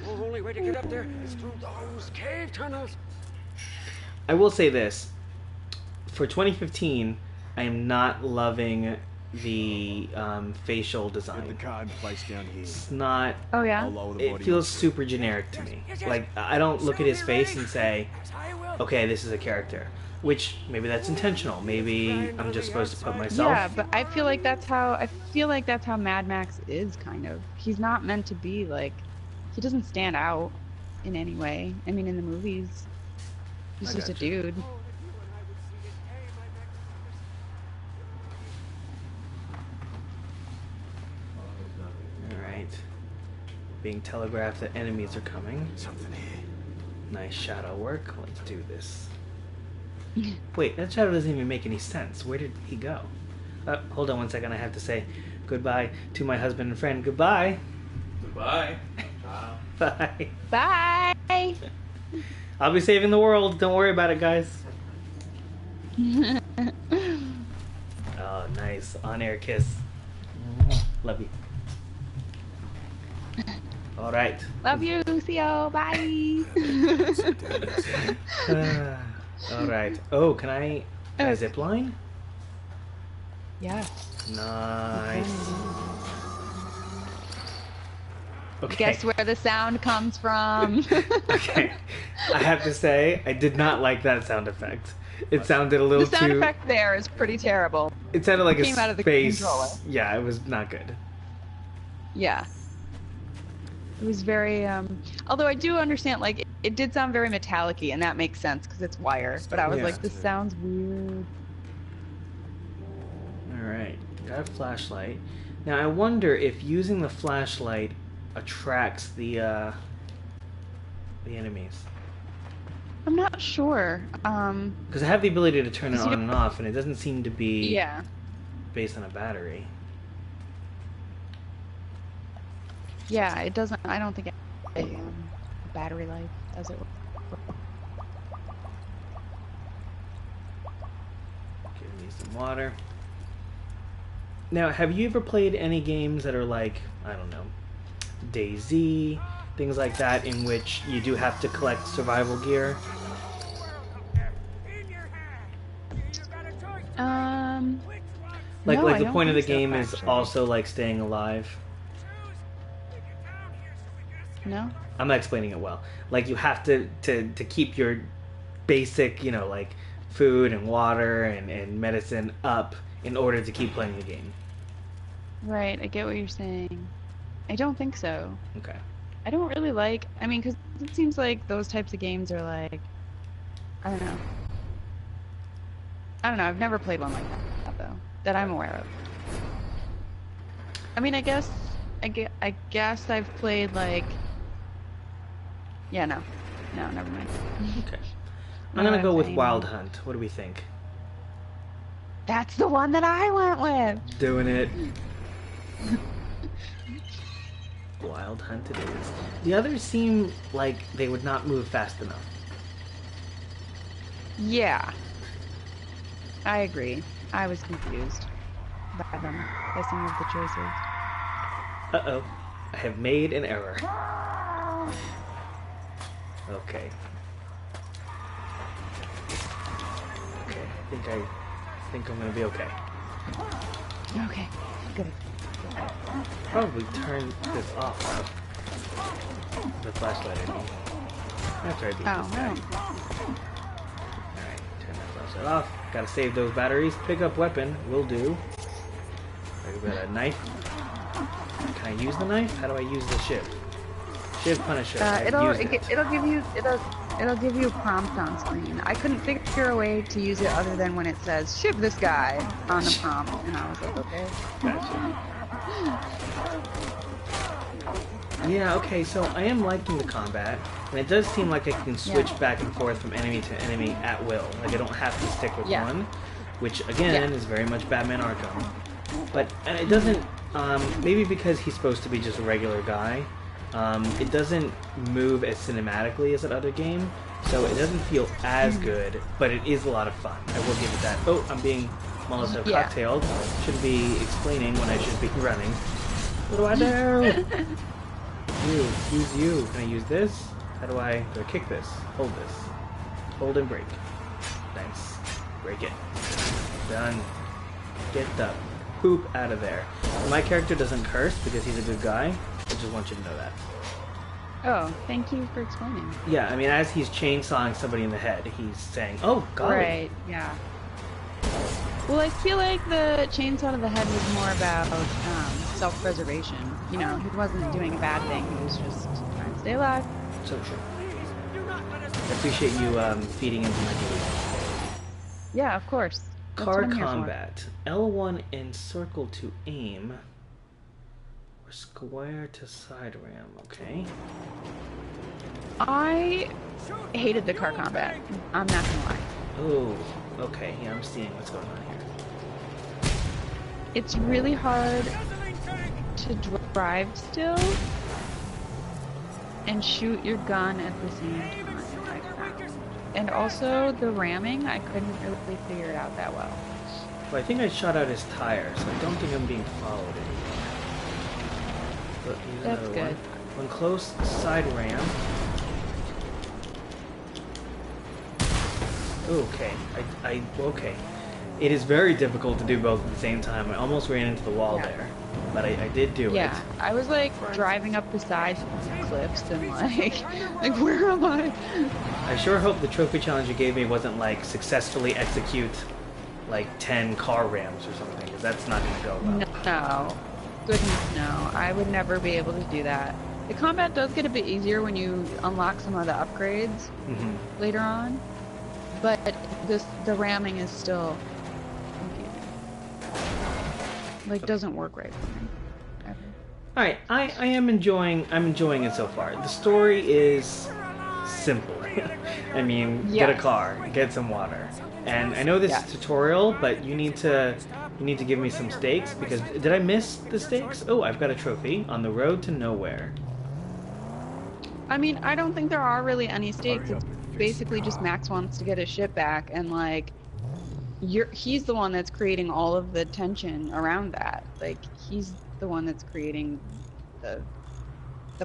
only way to get up there is through those cave tunnels. I will say this. For 2015, I am not loving the facial design. Get the car and place down here. It's not... Oh yeah. I'll lower the It body feels once. super generic to me. Like, I don't look at his face and say, okay, this is a character. Which, maybe that's intentional. Maybe I'm just supposed to put myself... Yeah, but I feel like that's how Mad Max is, kind of. He's not meant to be like, he doesn't stand out in any way. I mean, in the movies, he's I just a gotcha. dude. Alright. Being telegraphed that enemies are coming. Something here. Nice shadow work. Let's do this. Wait, that shadow doesn't even make any sense. Where did he go? Hold on one second. I have to say goodbye to my husband and friend. Goodbye. Goodbye. Bye. Bye. I'll be saving the world. Don't worry about it, guys. Oh, nice. On-air kiss. Love you. All right. Love you, Theo. Bye. All right. Oh, can I zip line? Yeah. Nice. Okay. Guess where the sound comes from? Okay. I have to say, I did not like that sound effect. It sounded a little The sound too... effect there is pretty terrible. It sounded like It a came out of the space... controller. Yeah, it was not good. Yeah. It was very, although I do understand, like, it did sound very metallic-y, and that makes sense, because it's wire. But I was Yeah. like, this sounds weird. Alright. Got a flashlight. Now, I wonder if using the flashlight attracts the enemies. I'm not sure. Because I have the ability to turn it on and off, and it doesn't seem to be Yeah. based on a battery. Yeah, it doesn't, I don't think it has a battery life, as it were. Give me some water. Now, have you ever played any games that are like, I don't know, DayZ, things like that, in which you do have to collect survival gear? Like, No, like I the don't point of the think so, game is actually. also like staying alive. No? I'm not explaining it well. Like, you have to keep your basic, you know, like food and water and medicine up in order to keep playing the game. Right, I get what you're saying. I don't think so. Okay. I don't really like, I mean, because it seems like those types of games are like, I don't know. I don't know, I've never played one like that, though, that I'm aware of. I mean, I guess I've played, like, yeah, no, never mind. Okay. What I'm gonna am go I with saying? Wild Hunt. What do we think? That's the one that I went with! Doing it. Wild Hunt it is. The others seem like they would not move fast enough. Yeah. I agree. I was confused by them, by some of the choices. Uh-oh. I have made an error. Okay. Okay, I think I'm gonna be okay. Okay, good. Probably turn this off. The flashlight, I mean. After I beat this guy. Alright, turn that flashlight off. Gotta save those batteries. Pick up weapon. Will do. I've got a knife. Can I use the knife? How do I use the shiv? Shiv Punisher. It'll give you a prompt on screen. I couldn't figure a way to use it other than when it says "shiv this guy" on the prompt, and I was like, okay. Gotcha. Yeah, okay, so I am liking the combat, and it does seem like I can switch back and forth from enemy to enemy at will. Like, I don't have to stick with one, which, again, is very much Batman Arkham. But it doesn't, maybe because he's supposed to be just a regular guy, it doesn't move as cinematically as that other game, so it doesn't feel as good, but it is a lot of fun. I will give it that. Oh, I'm being Molotov cocktailed. Shouldn't be explaining when I should be running. What do I do? Use you. Can I use this? How do I kick this? Hold this. Hold and break. Nice. Break it. Done. Get the poop out of there. My character doesn't curse because he's a good guy. I just want you to know that. Oh, thank you for explaining. Yeah, I mean, as he's chainsawing somebody in the head, he's saying, "Oh, God." Right, yeah. Well, I feel like the chainsaw to the head was more about self-preservation. You know, he wasn't doing a bad thing. He was just trying to stay alive. So true. I appreciate you feeding into my belief. Yeah, of course. That's Car what I'm here for. combat. L1 and circle to aim. Or square to side ram. Okay. I hated the car combat. I'm not gonna lie. Oh, okay. Yeah, I'm seeing what's going on here. It's really hard to drive still and shoot your gun at the same time, I found. And also, the ramming, I couldn't really figure it out that well. Well, I think I shot out his tire, so I don't think I'm being followed anymore. But use That's another good. When close, side ram. Okay, okay. It is very difficult to do both at the same time. I almost ran into the wall there, but I did do it. Yeah, I was like driving up the sides of the cliffs and like where am I? I sure hope the trophy challenge you gave me wasn't like successfully execute like 10 car rams or something, because that's not going to go well. No, goodness no. I would never be able to do that. The combat does get a bit easier when you unlock some of the upgrades later on, but the ramming is still confusing. Like, doesn't work right for me. Ever. All right, I'm enjoying it so far. The story is simple. I mean, get a car, get some water, and I know this is a tutorial, but you need to give me some stakes, because did I miss the stakes? Oh, I've got a trophy on the road to nowhere. I mean, I don't think there are really any stakes. It's basically just Max wants to get his ship back, and like, he's the one that's creating all of the tension around that. Like, he's the one that's creating the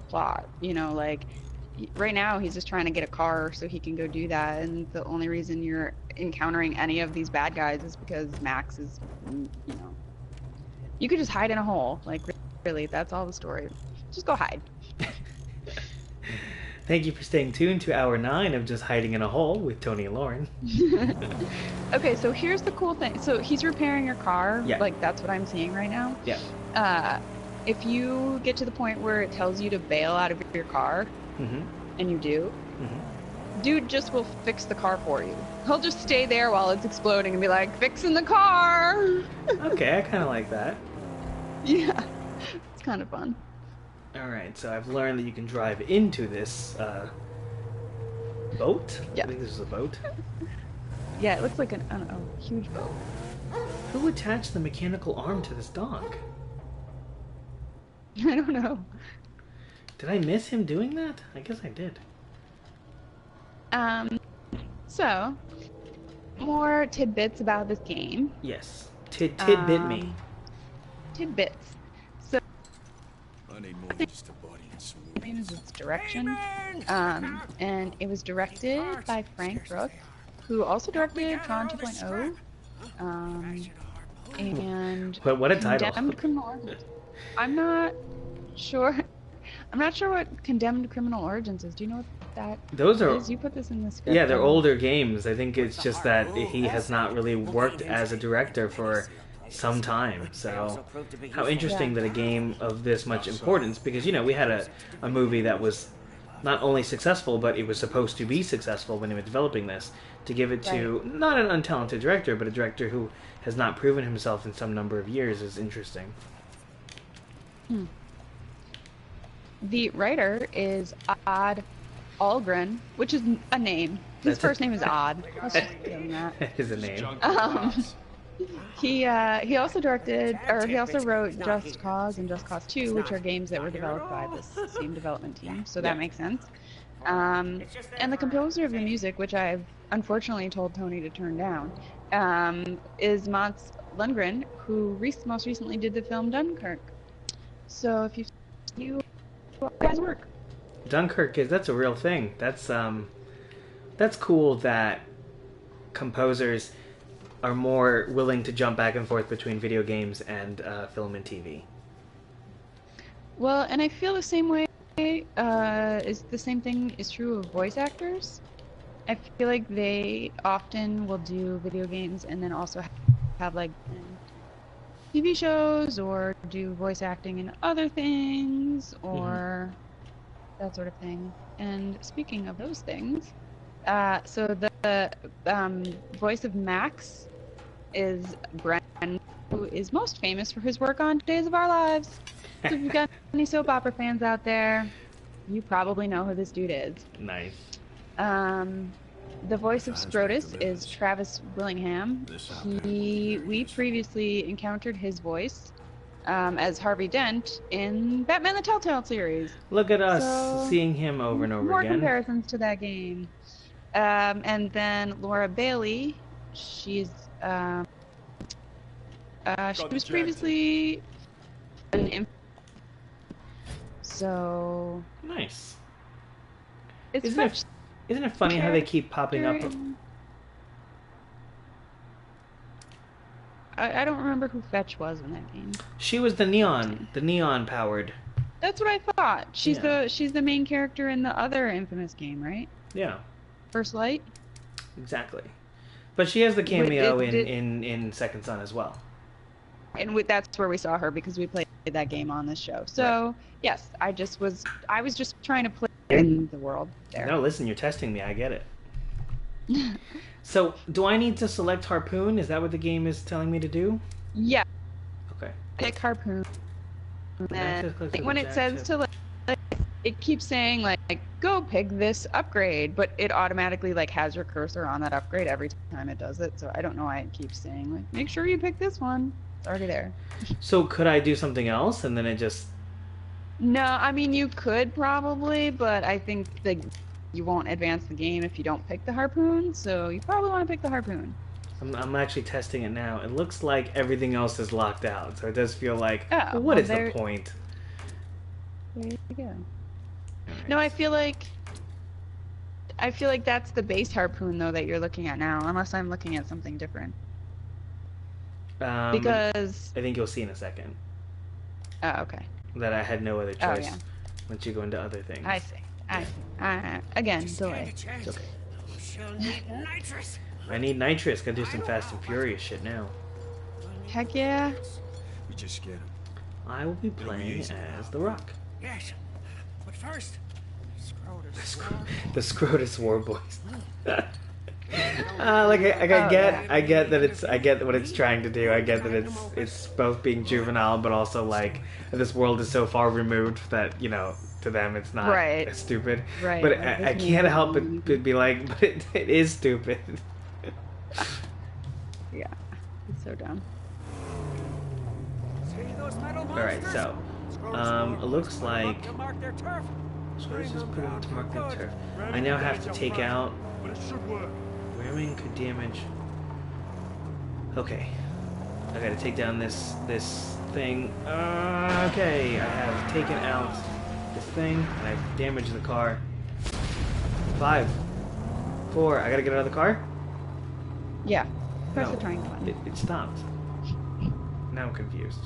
plot. You know, like right now he's just trying to get a car so he can go do that, and the only reason you're encountering any of these bad guys is because Max is, you know, you could just hide in a hole. Like, really, that's all the story. Just go hide. Thank you for staying tuned to hour 9 of Just Hiding in a Hole with Tony and Lauren. Okay, so here's the cool thing. So he's repairing your car. Yeah. Like, that's what I'm seeing right now. Yeah. If you get to the point where it tells you to bail out of your car, and you do, dude just will fix the car for you. He'll just stay there while it's exploding and be like, fixing the car! Okay, I kind of like that. Yeah, it's kind of fun. Alright, so I've learned that you can drive into this boat. Yeah. I think this is a boat. Yeah, it looks like an, I don't know, huge boat. Who attached the mechanical arm to this dog? I don't know. Did I miss him doing that? I guess I did. So, more tidbits about this game. Yes. Tidbit me. Tidbits. So, I need more than just a body and some the name is its direction. And it was directed by Frank Brook, who also directed Tron 2.0. And What a title. Condemned Criminal Origins. I'm not sure what Condemned Criminal Origins is. Do you know what that Those are is? You put this in the script. Yeah, they're older games. I think it's just that he has not really worked as a director for some time. So how interesting that a game of this much importance, because, you know, we had a movie that was not only successful, but it was supposed to be successful when they were developing this, to give it to not an untalented director, but a director who has not proven himself in some number of years is interesting. The writer is Odd Algren, which is a name. His first name is Odd. Let's just give him that. That is a name. He also directed, or he also wrote Just Cause and Just Cause 2, which are games that were developed by this same development team, so that makes sense. And the composer of the music, which I've unfortunately told Tony to turn down, is Mats Lundgren, who most recently did the film Dunkirk. So if you guys work. Dunkirk that's a real thing. That's cool that composers are more willing to jump back and forth between video games and film and TV. Well, and I feel the same way. Is the same thing is true of voice actors. I feel like they often will do video games and then also have like TV shows or do voice acting in other things or that sort of thing. And speaking of those things, so the voice of Max is Bren, who is most famous for his work on Days of Our Lives. So if you've got any soap opera fans out there, you probably know who this dude is. Nice. The voice of Scrotus is Travis Willingham. We previously encountered his voice as Harvey Dent in Batman the Telltale series. Look at us seeing him over and over more again. More comparisons to that game. And then Laura Bailey, she was previously an so nice. Isn't it funny how they keep popping up? I don't remember who Fetch was in that game. She was the neon powered. That's what I thought. She's the main character in the other Infamous game, right? Yeah. First Light. Exactly. But she has the cameo in Second Son as well. And that's where we saw her because we played that game on this show. So right. Yes, I was just trying to play in the world there. No, listen, you're testing me. I get it. So, do I need to select Harpoon? Is that what the game is telling me to do? Yeah. Okay. Pick Harpoon. And when it says to like, it keeps saying like go pick this upgrade, but it automatically like has your cursor on that upgrade every time it does it. So I don't know why it keeps saying like make sure you pick this one. It's already there. So could I do something else and then it just? No, I mean you could probably, but I think that you won't advance the game if you don't pick the Harpoon. So you probably want to pick the Harpoon. I'm actually testing it now. It looks like everything else is locked out, so it does feel like, what is the point? There you go. Right. No, I feel like that's the base Harpoon though that you're looking at now, unless I'm looking at something different. Because I think you'll see in a second. Oh, okay. That I had no other choice once you go into other things. I see. Again, delay. It's okay. I need nitrous. Gotta do some Fast and Furious shit now. Heck yeah. We just scared him. I will be playing as The Rock. Yes. But first, the Scrotus War Boys. I get that I get what it's trying to do. I get that it's both being juvenile, but also like this world is so far removed that to them it's not stupid. Right. But I can't help but be like, but it is stupid. Yeah, it's so dumb. Alright, so it looks like so let's just put it to mark their turf. I now have to take out wearing could damage. Okay. I gotta take down this thing. Okay, I have taken out this thing and I've damaged the car. 5, 4, I gotta get out of the car? Yeah. Press No, the triangle button. it stopped. Now I'm confused.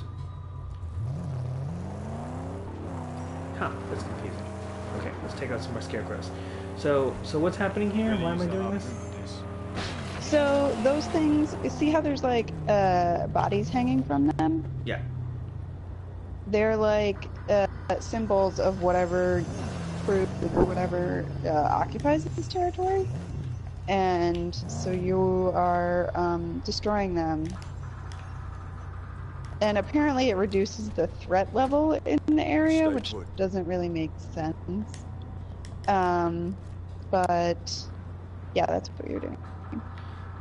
Huh, that's confusing. Okay, let's take out some more scarecrows. So what's happening here? Why am I doing this? So those things, see how there's like bodies hanging from them? Yeah. They're like symbols of whatever group or whatever occupies this territory. And so you are destroying them And apparently it reduces the threat level in the area, Stay which put. doesn't really make sense. But yeah, that's what you're doing.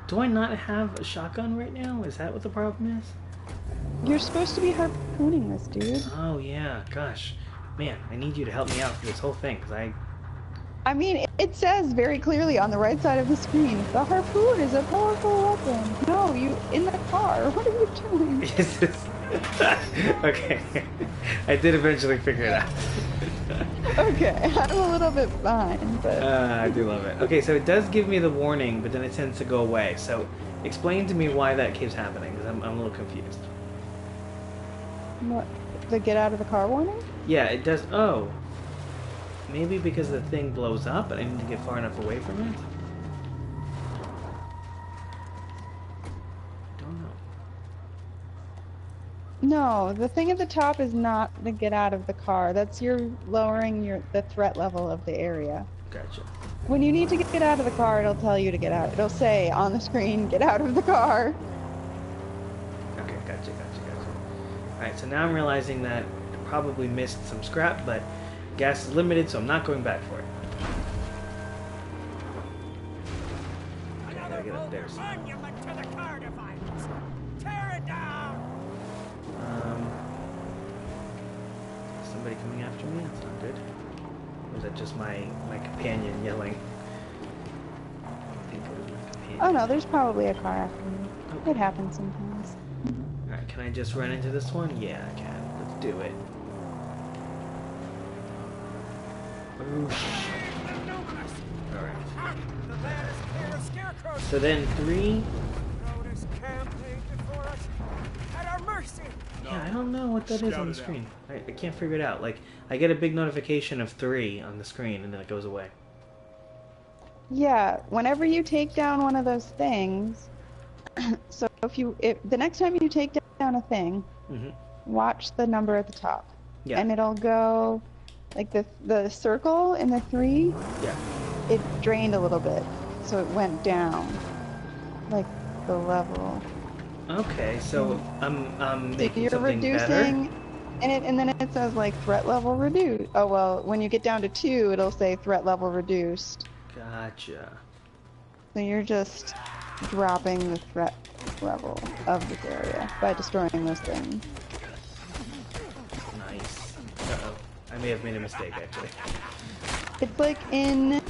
Do I not have a shotgun right now? Is that what the problem is? You're supposed to be harpooning this, dude. Oh yeah, gosh. Man, I need you to help me out for this whole thing, because I mean, it says very clearly on the right side of the screen, the harpoon is a powerful weapon. No, you in the car. What are you doing? Is this... Okay. I did eventually figure it out. Okay, I'm a little bit behind, but I do love it. Okay, so it does give me the warning, but then it tends to go away. So explain to me why that keeps happening, because I'm a little confused. what? The get out of the car warning? Yeah, it does... Oh. Maybe because the thing blows up and I need to get far enough away from it? Don't know. No, the thing at the top is not the get out of the car. That's you're lowering the threat level of the area. Gotcha. When you need to get out of the car, it'll tell you to get out. It'll say on the screen, get out of the car. Okay, gotcha. Alright, so now I'm realizing that I probably missed some scrap, but gas is limited, so I'm not going back for it. Okay, I gotta get up there. Monument to the car device. Tear it down. Somebody coming after me? That's not good. Or is that just my companion yelling? I think it was my companion. Oh no, there's probably a car after you. Okay. It happens sometimes. Alright, can I just run into this one? Yeah, I can. Let's do it. Alright. The land is clear of scarecrows. So then 3... Notice camp laid before us. At our mercy. Yeah, I don't know what that is on the Scout it screen. I can't figure it out. Like, I get a big notification of 3 on the screen, and then it goes away. Yeah, whenever you take down one of those things, so if the next time you take down a thing, Mm-hmm. watch the number at the top. Yeah. And it'll go, like the circle in the 3, Yeah. it drained a little bit, so it went down, like the level. Okay, so I'm So making you're something reducing, better. and then it says like threat level reduced. Oh well, when you get down to 2, it'll say threat level reduced. Gotcha. So you're just dropping the threat level of this area by destroying those things. Nice. Uh-oh. I may have made a mistake, actually. It's like in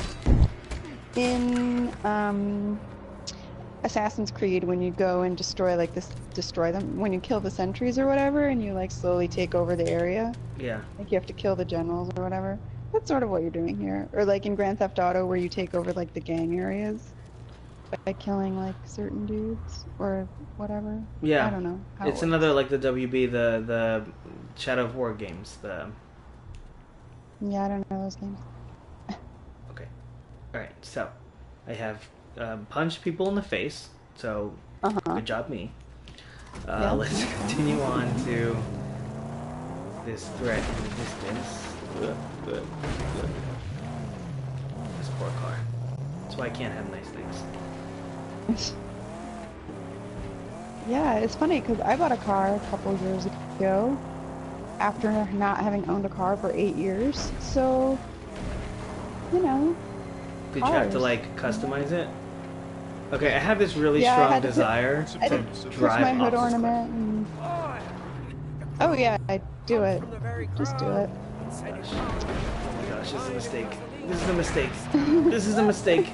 Assassin's Creed when you go and destroy them when you kill the sentries or whatever, and you like slowly take over the area. Yeah. Like you have to kill the generals or whatever. That's sort of what you're doing here. Or like in Grand Theft Auto where you take over like the gang areas by killing like certain dudes or whatever. Yeah. I don't know. how it It's works. another, like the WB, the Shadow of War games. The... Yeah, I don't know those games. Okay. Alright, so I have punched people in the face, so good job me. Yeah. Let's continue on to this threat in the distance. This poor car. That's why I can't have nice things. Yeah, it's funny because I bought a car a couple years ago after not having owned a car for 8 years. So, you know. Did you have to Cars. like customize it? Okay, I have this really Yeah, I strong had to put- desire I to did push drive my hood off this cliff. ornament and... Boy. Oh yeah, I do it. From the very Just do it. Gosh, this is a mistake. This is a mistake. This is a mistake.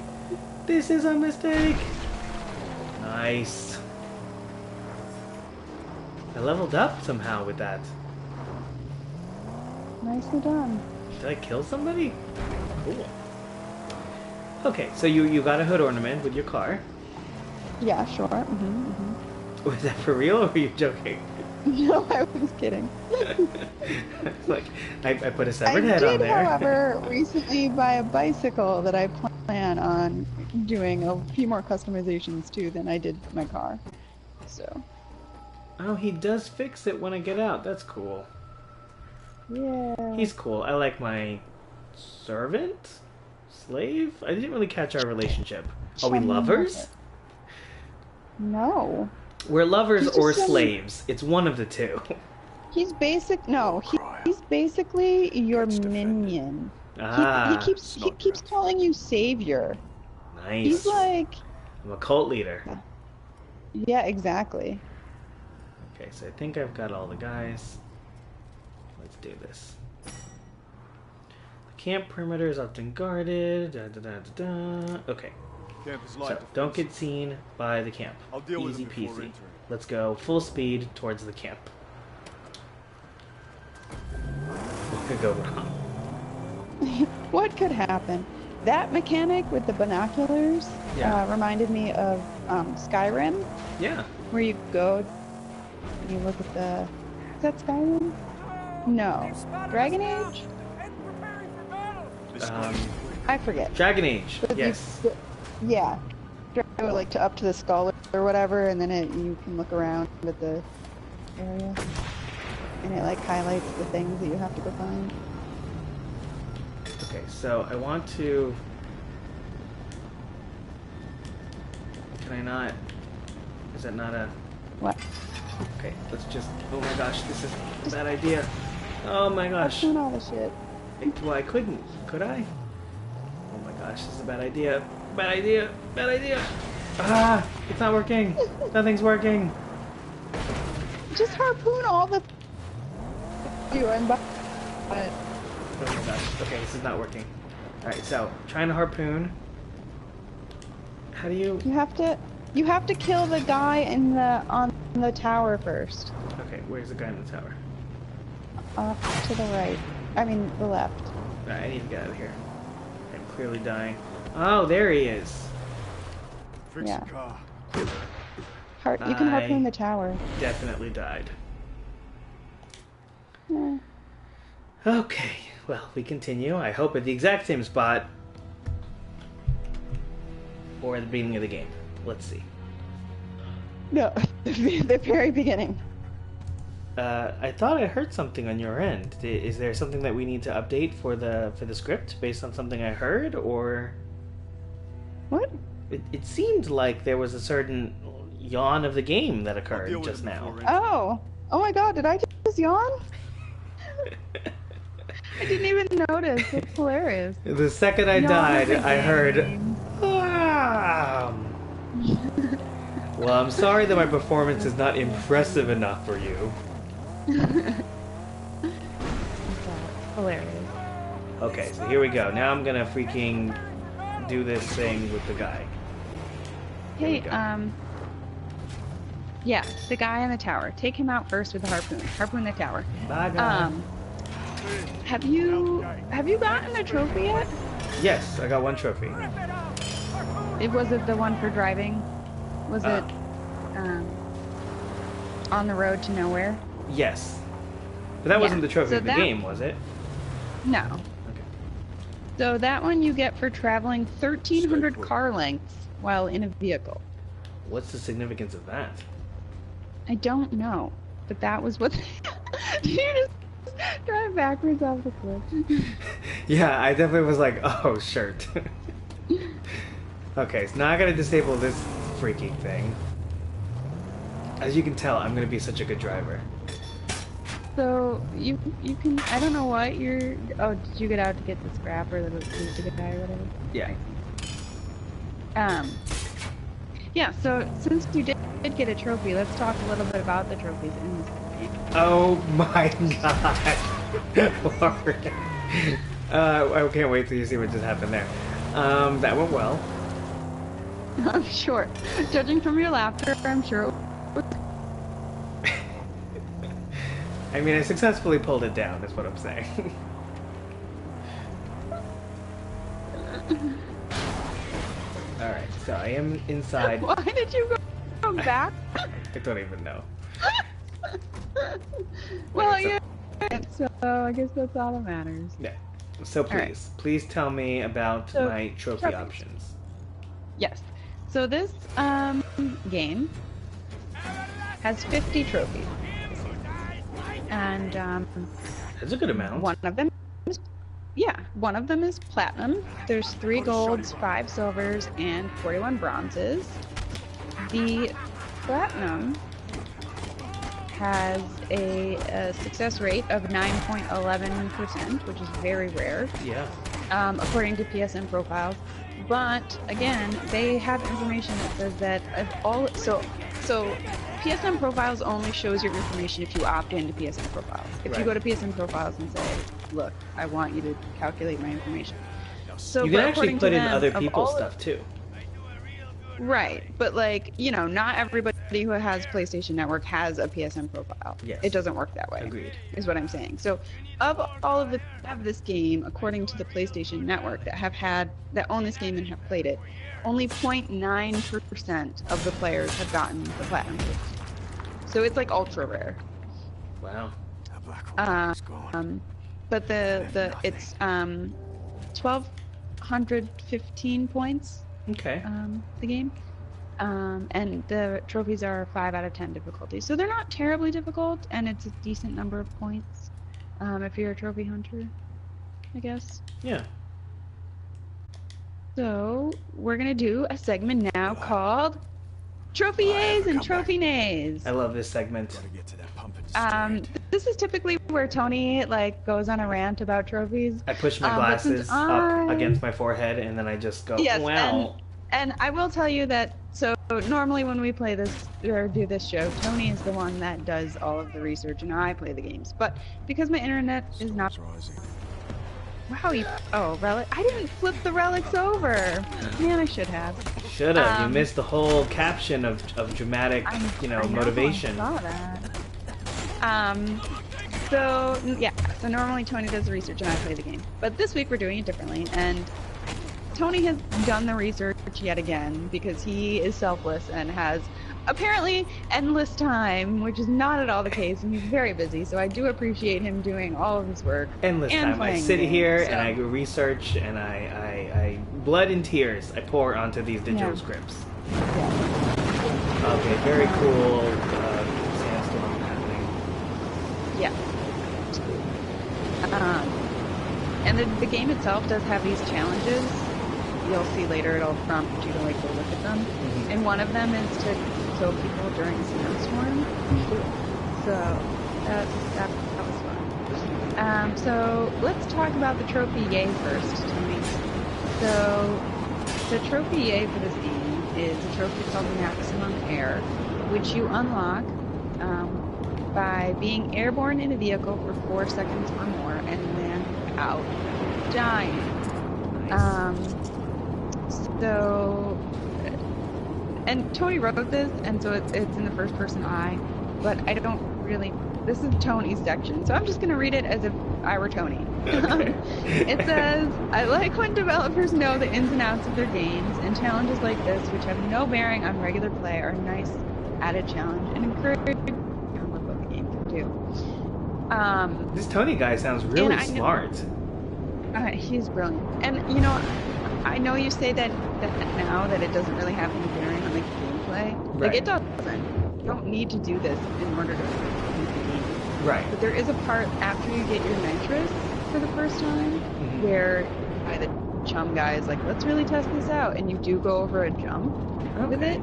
This is a mistake. Nice. I leveled up somehow with that. Nicely done. Did I kill somebody? Cool. Okay, so you got a hood ornament with your car. Yeah, sure. Mm-hmm. Was that for real or were you joking? No, I was kidding. Like, I put a I severed head on did, there. however, recently buy a bicycle that I plan on doing a few more customizations to than I did my car. So, Oh, he does fix it when I get out. That's cool. yeah. He's cool. I like my servant? Slave? I didn't really catch our relationship. Are we Chum lovers? bucket. No. We're lovers He's or just slaves. It's one of the two. He's basic. No, he's basically your minion. Ah, He keeps calling you savior. nice. He's like, I'm a cult leader. yeah, exactly. Okay, so I think I've got all the guys. Let's do this. The camp perimeter is often guarded. Da, da, da, da, da. Okay. Camp is So light. don't get seen by the camp. I'll deal with Easy it before peasy. entering. Let's go full speed towards the camp. What could go wrong? What could happen? That mechanic with the binoculars reminded me of Skyrim, Yeah. where you go, you look at the. Is that Skyrim? No, Dragon Age. I forget. Dragon Age. But Yes. Yeah. Go like to up to the skull or whatever, and then you can look around at the area, and it like highlights the things that you have to go find. Okay, so I want to. Can I not? Is that not a? What? Okay, let's just. Oh my gosh, this is a bad idea. Oh my gosh. Doing all the shit. Well, I couldn't. Could I? Oh my gosh, this is a bad idea. Bad idea. Bad idea. Ah, it's not working. Nothing's working. Just harpoon all the. You and but. Oh my gosh. Okay, this is not working. Alright, so trying to harpoon. How do you? You have to kill the guy on the tower first. Okay, where's the guy in the tower? Off to the right. I mean the left. Alright, I need to get out of here. I'm clearly dying. Oh, there he is. Fix Yeah. the car. You can harpoon the tower. Definitely died. Eh. Okay, well, we continue. I hope at the exact same spot. Or at the beginning of the game. Let's see. No, the very beginning. I thought I heard something on your end. Is there something that we need to update for the script based on something I heard, or What? it seemed like there was a certain yawn of the game that I'll occurred deal with just it now. before entering. Oh my God! Did I just yawn? I didn't even notice. It's hilarious. The second I Yawn died, of the I heard. game. Well, I'm sorry that my performance is not impressive enough for you. Hilarious. Okay, so here we go. Now I'm gonna freaking do this thing with the guy. Here we Hey, go. yeah, the guy in the tower. Take him out first with the harpoon. Harpoon the tower. Bye, guy. Have you gotten a trophy yet? Yes, I got one trophy. Was it the one for driving? Was it on the road to nowhere? Yes. But that Yeah, wasn't the trophy so of the that- game, was it? No. Okay. So that one you get for traveling 1,300 car lengths while in a vehicle. What's the significance of that? I don't know, but that was what. Did you just drive backwards off the cliff? Yeah, I definitely was like, oh, shirt. Okay, so now I gotta disable this freaking thing. As you can tell, I'm gonna be such a good driver. So you can. I don't know what you're. Oh, did you get out to get the scrap or the guy or whatever? Yeah. Yeah. So since you did get a trophy, let's talk a little bit about the trophies in this movie. Oh my god. Lauren. I can't wait till you see what just happened there. That went well. I'm sure. Judging from your laughter, I'm sure. It was... I mean, I successfully pulled it down, is what I'm saying. Alright, so I am inside. Why did you go back? I don't even know. Well, Okay, yeah. So I guess that's all that matters. Yeah. So right. please tell me about So, my trophy trophies. options. Yes. So this game has 50 trophies, and That's a good amount. one of them is platinum. There's 3 golds, 5 silvers, and 41 bronzes. The Platinum has a success rate of 9.11%, which is very rare. Yeah. According to PSN profiles. But again, they have information that says that if all so PSN profiles only shows your information if you opt into PSN profiles. If you go to PSN profiles and say, "Look, I want you to calculate my information," so You can actually according to put in them, other of people's all- stuff too. Right, but like, you know, not everybody who has PlayStation Network has a PSN profile. Yes. It doesn't work that way. Agreed. Is what I'm saying. So, of all of the have this game, according to the PlayStation Network that own this game and have played it, only 0.9% of the players have gotten the platinum trophy. So it's like ultra rare. Wow. That black hole is gone. But it's 1,215 points. Okay. The game. And the trophies are 5 out of 10 difficulty. So they're not terribly difficult, and it's a decent number of points if you're a trophy hunter, I guess. Yeah. So we're going to do a segment now called Trophy Yays and Trophy Nays. I love this segment. Gotta get to that pump and This is typically where Tony like goes on a rant about trophies. I push my but since glasses up against my forehead, and then I just go, Yes, wow. and I will tell you that, so normally when we play this or do this show, Tony is the one that does all of the research and I play the games. But because my internet is not... rising. Wow, relic. I didn't flip the relics over. Man, I should have. Should have. You missed the whole caption of dramatic, I motivation. I saw that. So normally Tony does the research and I play the game. But this week we're doing it differently, and Tony has done the research yet again because he is selfless and has apparently endless time, which is not at all the case, and he's very busy, so I do appreciate him doing all of his work. Endless and time. I playing sit the game, here so. and I research and I blood and tears I pour onto these digital scripts. Yeah. Okay, very cool sandstorm happening. Yeah. And the game itself does have these challenges. You'll see later it'll prompt you to like go look at them. Mm-hmm. And one of them is to kill people during a snowstorm. So that was fun. So let's talk about the trophy yay first, Tony. So the trophy yay for this game is a trophy called Maximum Air, which you unlock by being airborne in a vehicle for 4 seconds or more and then without dying. And Tony wrote this, and so it's in the first person I, but I don't really, this is Tony's section, so I'm just going to read it as if I were Tony. Okay. It says, I like when developers know the ins and outs of their games, and challenges like this, which have no bearing on regular play, are a nice added challenge and encourage what the game can do. This Tony guy sounds really and smart. He's brilliant. And, you know, I know you say that now that it doesn't really have any bearing on the gameplay. Right. Like, it doesn't. You don't need to do this in order to beat the game. Right. But there is a part after you get your nitrous for the first time where the chum guy is like, let's really test this out. And you do go over a jump with it.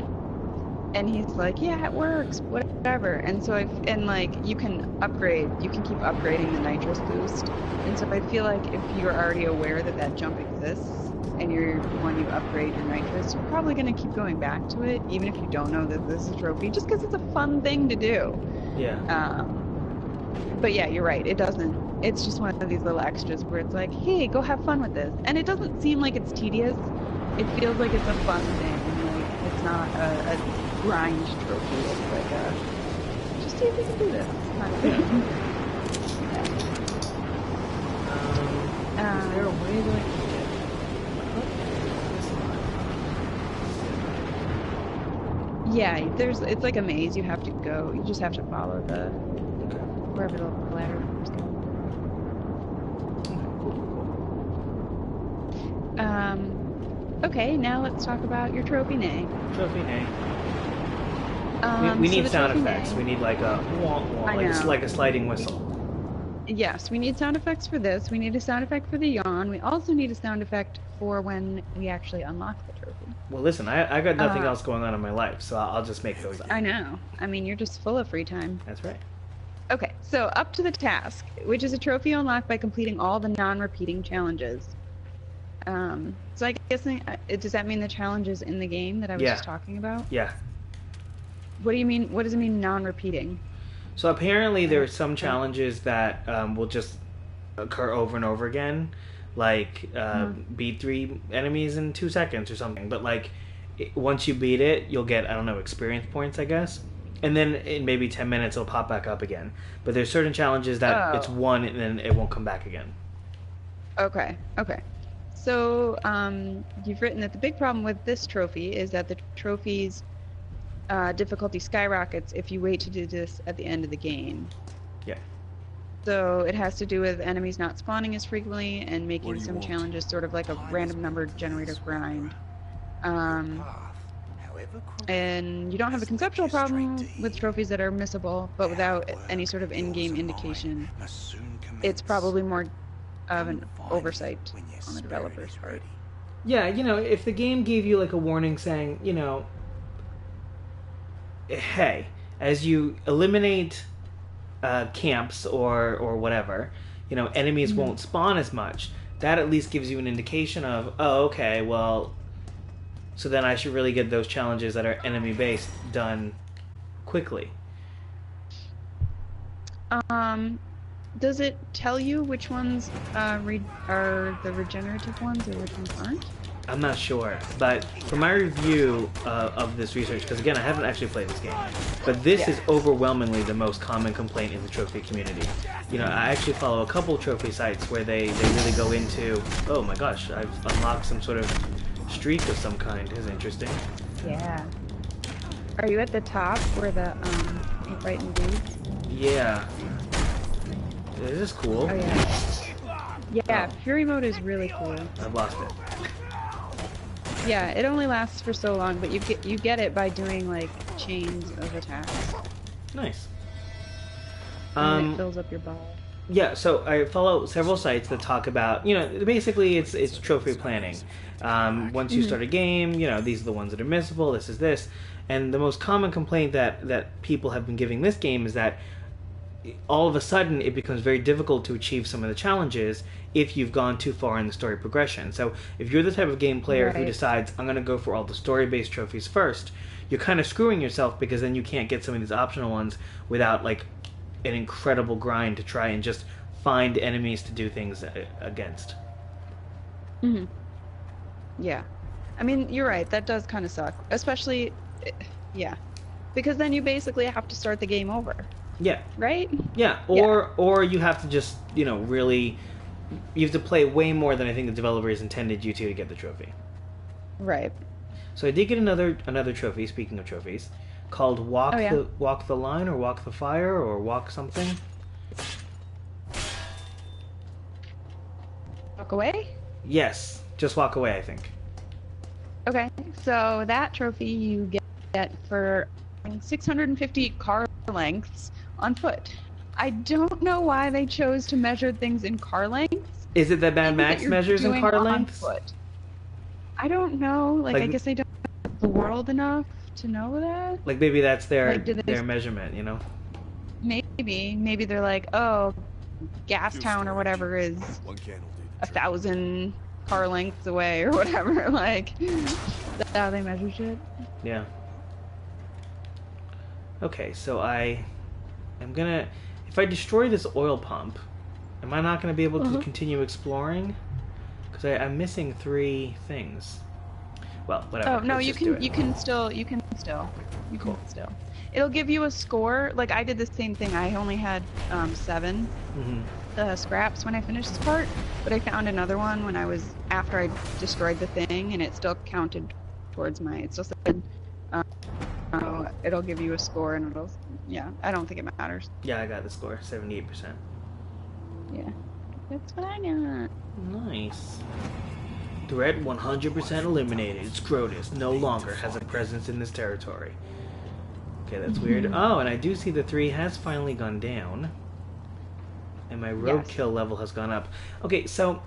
And he's like, yeah, it works, whatever. And so you can upgrade, you can keep upgrading the nitrous boost. And so I feel like if you're already aware that that jump exists and when you upgrade your nitrous, you're probably going to keep going back to it, even if you don't know that this is a trophy, just because it's a fun thing to do. Yeah. But yeah, you're right. It doesn't. It's just one of these little extras where it's like, hey, go have fun with this. And it doesn't seem like it's tedious. It feels like it's a fun thing. Like, it's not a grind trophy. It's like just see if you can do this kind of thing. Is there a way that I can Yeah, it's like a maze. You have to go. You just have to follow wherever the ladder is going. Okay, now let's talk about your trophy nay. Trophy nay. We need sound effects. We need like a wah, wah, like a sliding whistle. Yes, we need sound effects for this. We need a sound effect for the yawn. We also need a sound effect for when we actually unlock the trophy. Well, listen, I got nothing else going on in my life, so I'll just make those up. I know. I mean, you're just full of free time. That's right. Okay, so up to the task, which is a trophy unlocked by completing all the non-repeating challenges. So I guess, does that mean the challenges in the game that I was just talking about? Yeah. What do you mean? What does it mean non-repeating? So apparently there are some challenges that will just occur over and over again, like beat 3 enemies in 2 seconds or something. But like once you beat it, you'll get, I don't know, experience points, I guess. And then in maybe 10 minutes it'll pop back up again. But there's certain challenges that it's one and then it won't come back again. Okay. So you've written that the big problem with this trophy is that the trophy's difficulty skyrockets if you wait to do this at the end of the game. Yeah. So it has to do with enemies not spawning as frequently and making some challenges sort of like a random number generator grind. And you don't have a conceptual problem with trophies that are missable, but without any sort of in-game indication. It's probably more of an oversight on the developer's part. Yeah, you know, if the game gave you like a warning saying, you know, hey, as you eliminate camps or whatever, you know, enemies won't spawn as much. That at least gives you an indication of, oh, okay, well, so then I should really get those challenges that are enemy-based done quickly. Does it tell you which ones are the regenerative ones or which ones aren't? I'm not sure, but from my review of this research, because again, I haven't actually played this game, but this is overwhelmingly the most common complaint in the trophy community. You know, I actually follow a couple trophy sites where they really go into, oh my gosh, I've unlocked some sort of streak of some kind. This is interesting. Yeah. Are you at the top where the right in dudes? Yeah. This is cool. Oh yeah. Yeah, Fury mode is really cool. I've lost it. Yeah, it only lasts for so long, but you get it by doing like chains of attacks. Nice. And it fills up your ball. Yeah, so I follow several sites that talk about, you know, basically it's trophy planning. Once you start a game, you know, these are the ones that are missable, this is this. And the most common complaint that people have been giving this game is that all of a sudden it becomes very difficult to achieve some of the challenges if you've gone too far in the story progression. So if you're the type of game player who decides, I'm going to go for all the story-based trophies first, you're kind of screwing yourself because then you can't get some of these optional ones without like an incredible grind to try and just find enemies to do things against. Mm-hmm. Yeah. I mean, you're right. That does kind of suck. Especially, yeah. Because then you basically have to start the game over. Yeah. Right? Yeah. Or you have to just, you know, really... You have to play way more than I think the developers intended you to get the trophy. Right. So I did get another trophy, speaking of trophies, called Walk the Line or Walk the Fire or Walk something. Walk away? Yes. Just walk away, I think. Okay. So that trophy you get for 650 car lengths on foot. I don't know why they chose to measure things in car lengths. Is it that Mad Max measures in car lengths? Foot. I don't know. Like I guess they don't know the world enough to know that. Like maybe that's their measurement, you know? Maybe they're like, oh, Gastown or whatever is 1,000 car lengths away or whatever. Like that's how they measure shit. Yeah. Okay, so I'm gonna... If I destroy this oil pump, am I not going to be able to continue exploring? Because I'm missing 3 things. Well, whatever. Oh no, you can still. It'll give you a score. Like I did the same thing. I only had 7 scraps when I finished this part, but I found another one when after I destroyed the thing, and it still counted towards my. It still said. It'll give you a score, and it'll. Yeah, I don't think it matters. Yeah, I got the score, 78%. Yeah, that's what I got. Nice. Threat 100% eliminated. Scrotus no longer has a presence in this territory. Okay, that's weird. Oh, and I do see the 3 has finally gone down. And my roadkill level has gone up. Okay, so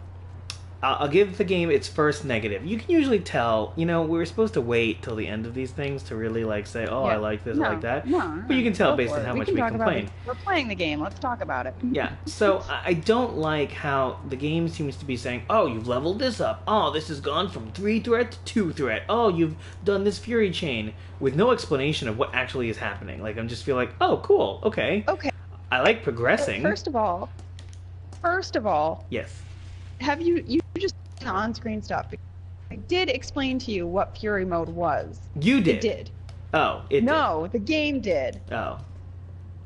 I'll give the game its first negative. You can usually tell, we were supposed to wait till the end of these things to really say, oh, I like this, I like that. No, but you can tell based on how much we complain. We're playing the game. Let's talk about it. Yeah, so I don't like how the game seems to be saying, oh, you've leveled this up. Oh, this has gone from 3 threat to 2 threat. Oh, you've done this fury chain with no explanation of what actually is happening. I'm just feel like, oh, cool, okay. Okay. I like progressing. First of all, yes. Have you just seen the on-screen stuff? I did explain to you what Fury mode was. You did? It did. Oh, it No, the game did. Oh.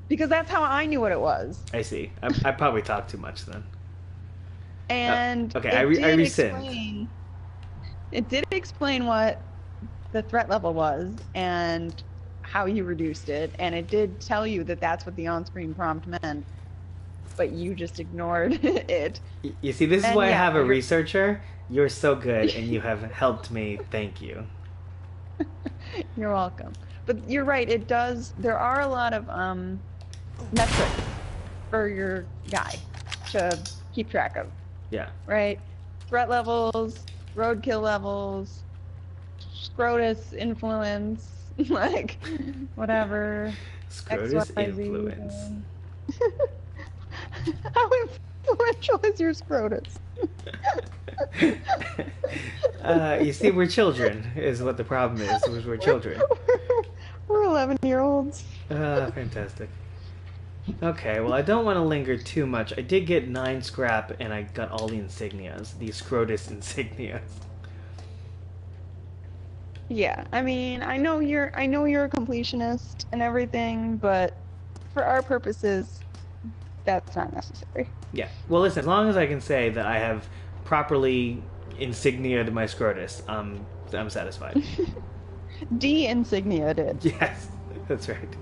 Because that's how I knew what it was. I see. I probably talked too much then. And okay, I rescind. It did explain what the threat level was and how you reduced it, and it did tell you that that's what the on-screen prompt meant. But you just ignored it. You see, this is why I have a researcher. You're so good, and you have helped me. Thank you. You're welcome. But you're right, it does. There are a lot of metrics for your guy to keep track of. Yeah. Right? Threat levels, roadkill levels, Scrotus influence, whatever. Scrotus XYZ. influence. How influential is your Scrotus? You see, we're children, is what the problem is. We're children. We're 11-year-olds. Fantastic. Okay, well, I don't want to linger too much. I did get 9 scrap, and I got all the insignias, the Scrotus insignias. Yeah, I mean, I know you're a completionist and everything, but for our purposes, that's not necessary. Yeah. Well, listen, as long as I can say that I have properly insigniaed my Scrotus, I'm satisfied. De-insignia did. Yes, that's right.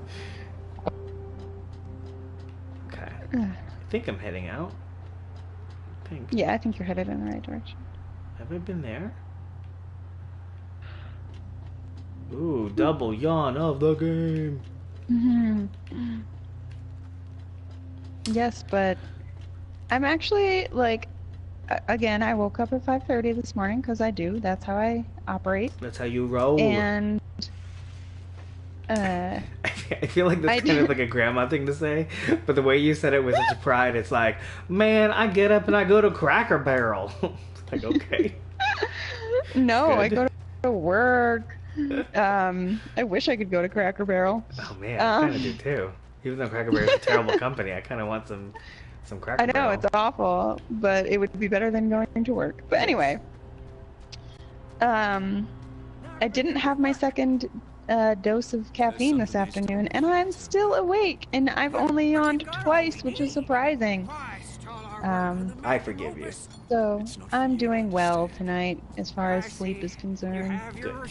Okay. I think I'm heading out. Yeah, I think you're headed in the right direction. Have I been there? Ooh, double yawn of the game. Mm-hmm. Yes, but I'm actually, again, I woke up at 5:30 this morning, because I do. That's how I operate. That's how you roll. And, I feel like that's kind of like a grandma thing to say, but the way you said it with such pride, it's like, man, I get up and I go to Cracker Barrel. Okay. No, I go to work. I wish I could go to Cracker Barrel. Oh man, I kind of do too. Even though Cracker Barrel is a terrible company, I kind of want some Cracker Barrel. I know, it's awful, but it would be better than going to work. But anyway, I didn't have my second dose of caffeine this afternoon, and I'm still awake, and I've only yawned twice, which is surprising. I forgive you. So, I'm doing well tonight, as far as sleep is concerned. Good.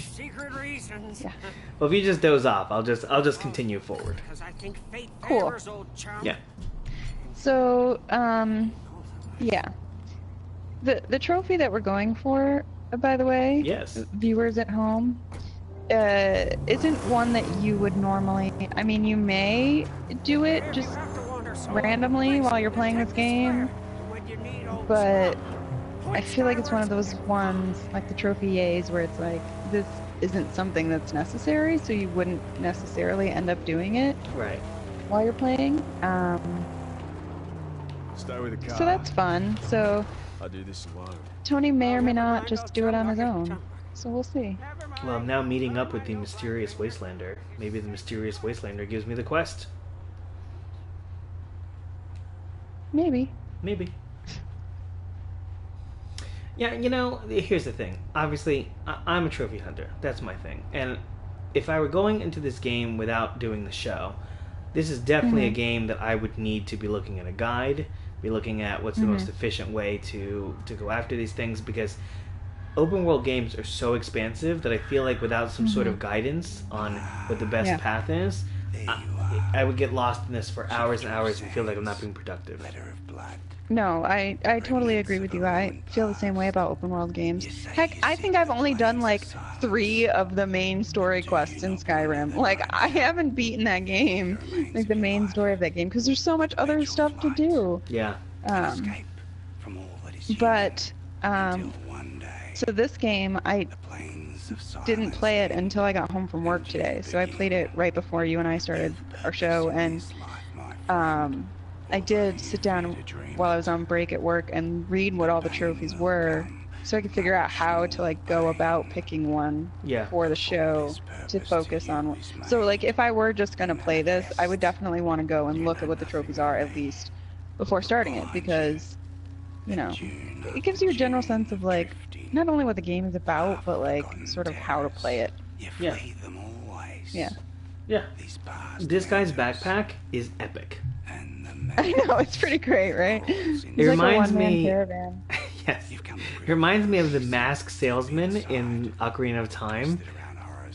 Yeah. Well, if you just doze off, I'll just continue forward. Cool. Yeah. So, yeah. The trophy that we're going for, by the way, yes, viewers at home, isn't one that you would normally. I mean, you may do it just randomly while you're playing this game, but I feel like it's one of those ones, like the trophy A's, where it's like, this isn't something that's necessary, so you wouldn't necessarily end up doing it right while you're playing. Stay with the car. So that's fun. So I do this alone. Tony may or may not just do it on his own. So we'll see. Well, I'm now meeting up with the mysterious Wastelander. Maybe the mysterious Wastelander gives me the quest. Maybe. Maybe. Yeah, here's the thing. Obviously, I'm a trophy hunter. That's my thing. And if I were going into this game without doing the show, this is definitely a game that I would need to be looking at a guide, be looking at what's the most efficient way to go after these things, because open world games are so expansive that I feel like without some sort of guidance on what the best path is, I would get lost in this for hours and hours and feel like I'm not being productive. No, I totally agree with you. I feel the same way about open world games. Heck, I think I've only done like 3 of the main story quests in Skyrim. Like, I haven't beaten that game, like the main story of that game, because there's so much other stuff to do. Yeah. So this game, I didn't play it until I got home from work today. So I played it right before you and I started our show, and I did sit down while I was on break at work and read what all the trophies were, so I could figure out how to like go about picking one for the show to focus on. So like if I were just gonna play this, I would definitely want to go and look at what the trophies are at least before starting it, because you know it gives you a general sense of like not only what the game is about, but like sort of how to play it. Yeah. Yeah. Yeah. This guy's backpack is epic. I know, it's pretty great, right? It's it reminds me. Caravan. Yes. It reminds me of the masked salesman in Ocarina of Time.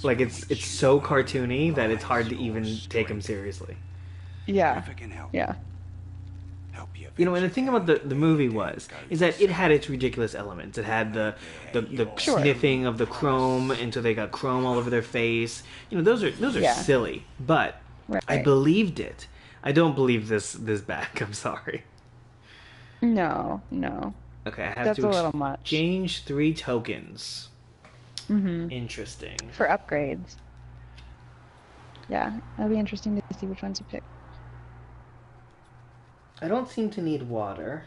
Like it's so cartoony that it's hard to even take him seriously. Yeah. Yeah. You know, and the thing about the movie is that it had its ridiculous elements. It had the sniffing of the chrome until they got chrome all over their face. You know, those are silly, but I believed it. I don't believe this back. I'm sorry. No. Okay, I have That's to a little much. exchange 3 tokens. Mm-hmm. Interesting. For upgrades. Yeah, it'll be interesting to see which ones you pick. I don't seem to need water.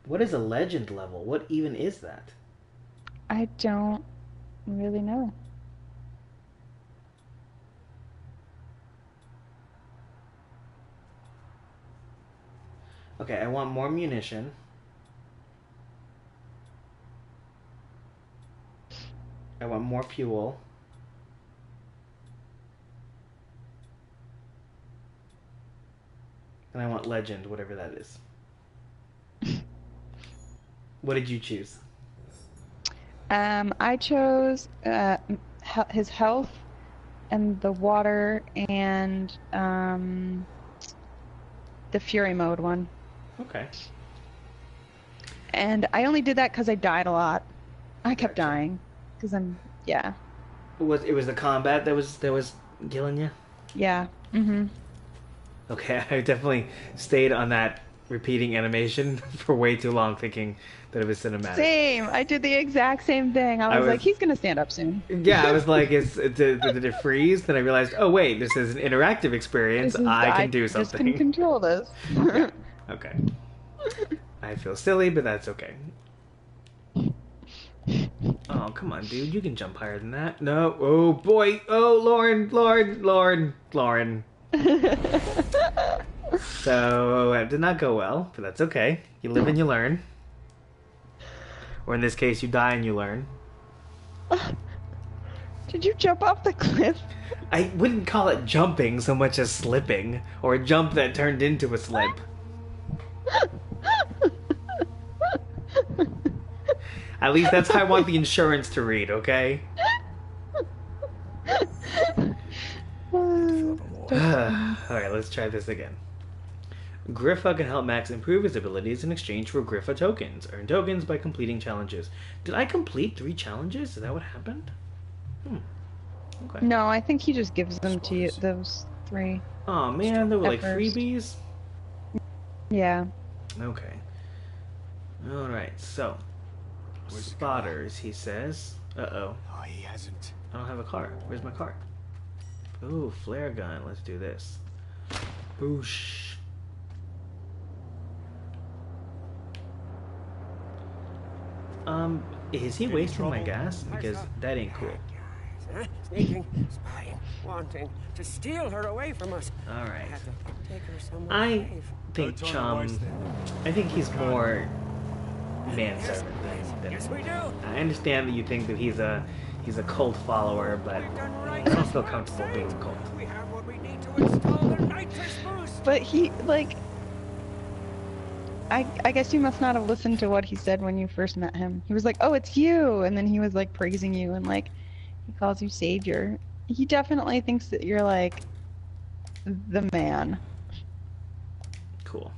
What is a legend level? What even is that? I don't really know. Okay, I want more munition. I want more fuel. And I want legend, whatever that is. What did you choose? I chose his health and the water and the fury mode one. Okay. And I only did that because I died a lot. I kept dying because yeah. It was the combat that was killing you? Yeah. Mm-hmm. Okay, I definitely stayed on that repeating animation for way too long, thinking that it was cinematic. Same. I did the exact same thing. I was like, he's gonna stand up soon. Yeah, I was like, did it freeze? Then I realized, oh wait, this is an interactive experience. I can do something. I just can control this. Yeah. Okay. I feel silly, but that's okay. Oh, come on, dude. You can jump higher than that. No. Oh, boy. Oh, Lauren. So, it did not go well, but that's okay. You live and you learn. Or in this case, you die and you learn. Did you jump off the cliff? I wouldn't call it jumping so much as slipping, or a jump that turned into a slip. At least that's how I want the insurance to read, okay? Alright, let's try this again. Griffa can help Max improve his abilities in exchange for Griffa tokens. Earn tokens by completing challenges. Did I complete 3 challenges? Is that what happened? Okay. No, I think he just gives them to you, those 3. Oh man, they were like first. freebies? Yeah. Okay. Alright, so. Spotters, he says. Uh-oh. Oh, he hasn't. I don't have a car. Where's my car? Ooh, flare gun. Let's do this. Boosh. Is he wasting my gas? Because that ain't cool. Sneaking, spying, wanting to steal her away from us. Alright. Had to take her somewhere I safe. think Don't tell Chum... the boys I think he's more manservant than... Yes, we do. I understand that you think that he's a cult follower, but I don't feel comfortable being a cult. We have what we need to install the nitrous boost. But he, like... I guess you must not have listened to what he said when you first met him. He was like, oh, it's you! And then he was, like, praising you and, like, he calls you savior. He definitely thinks that you're, like, the man. Cool.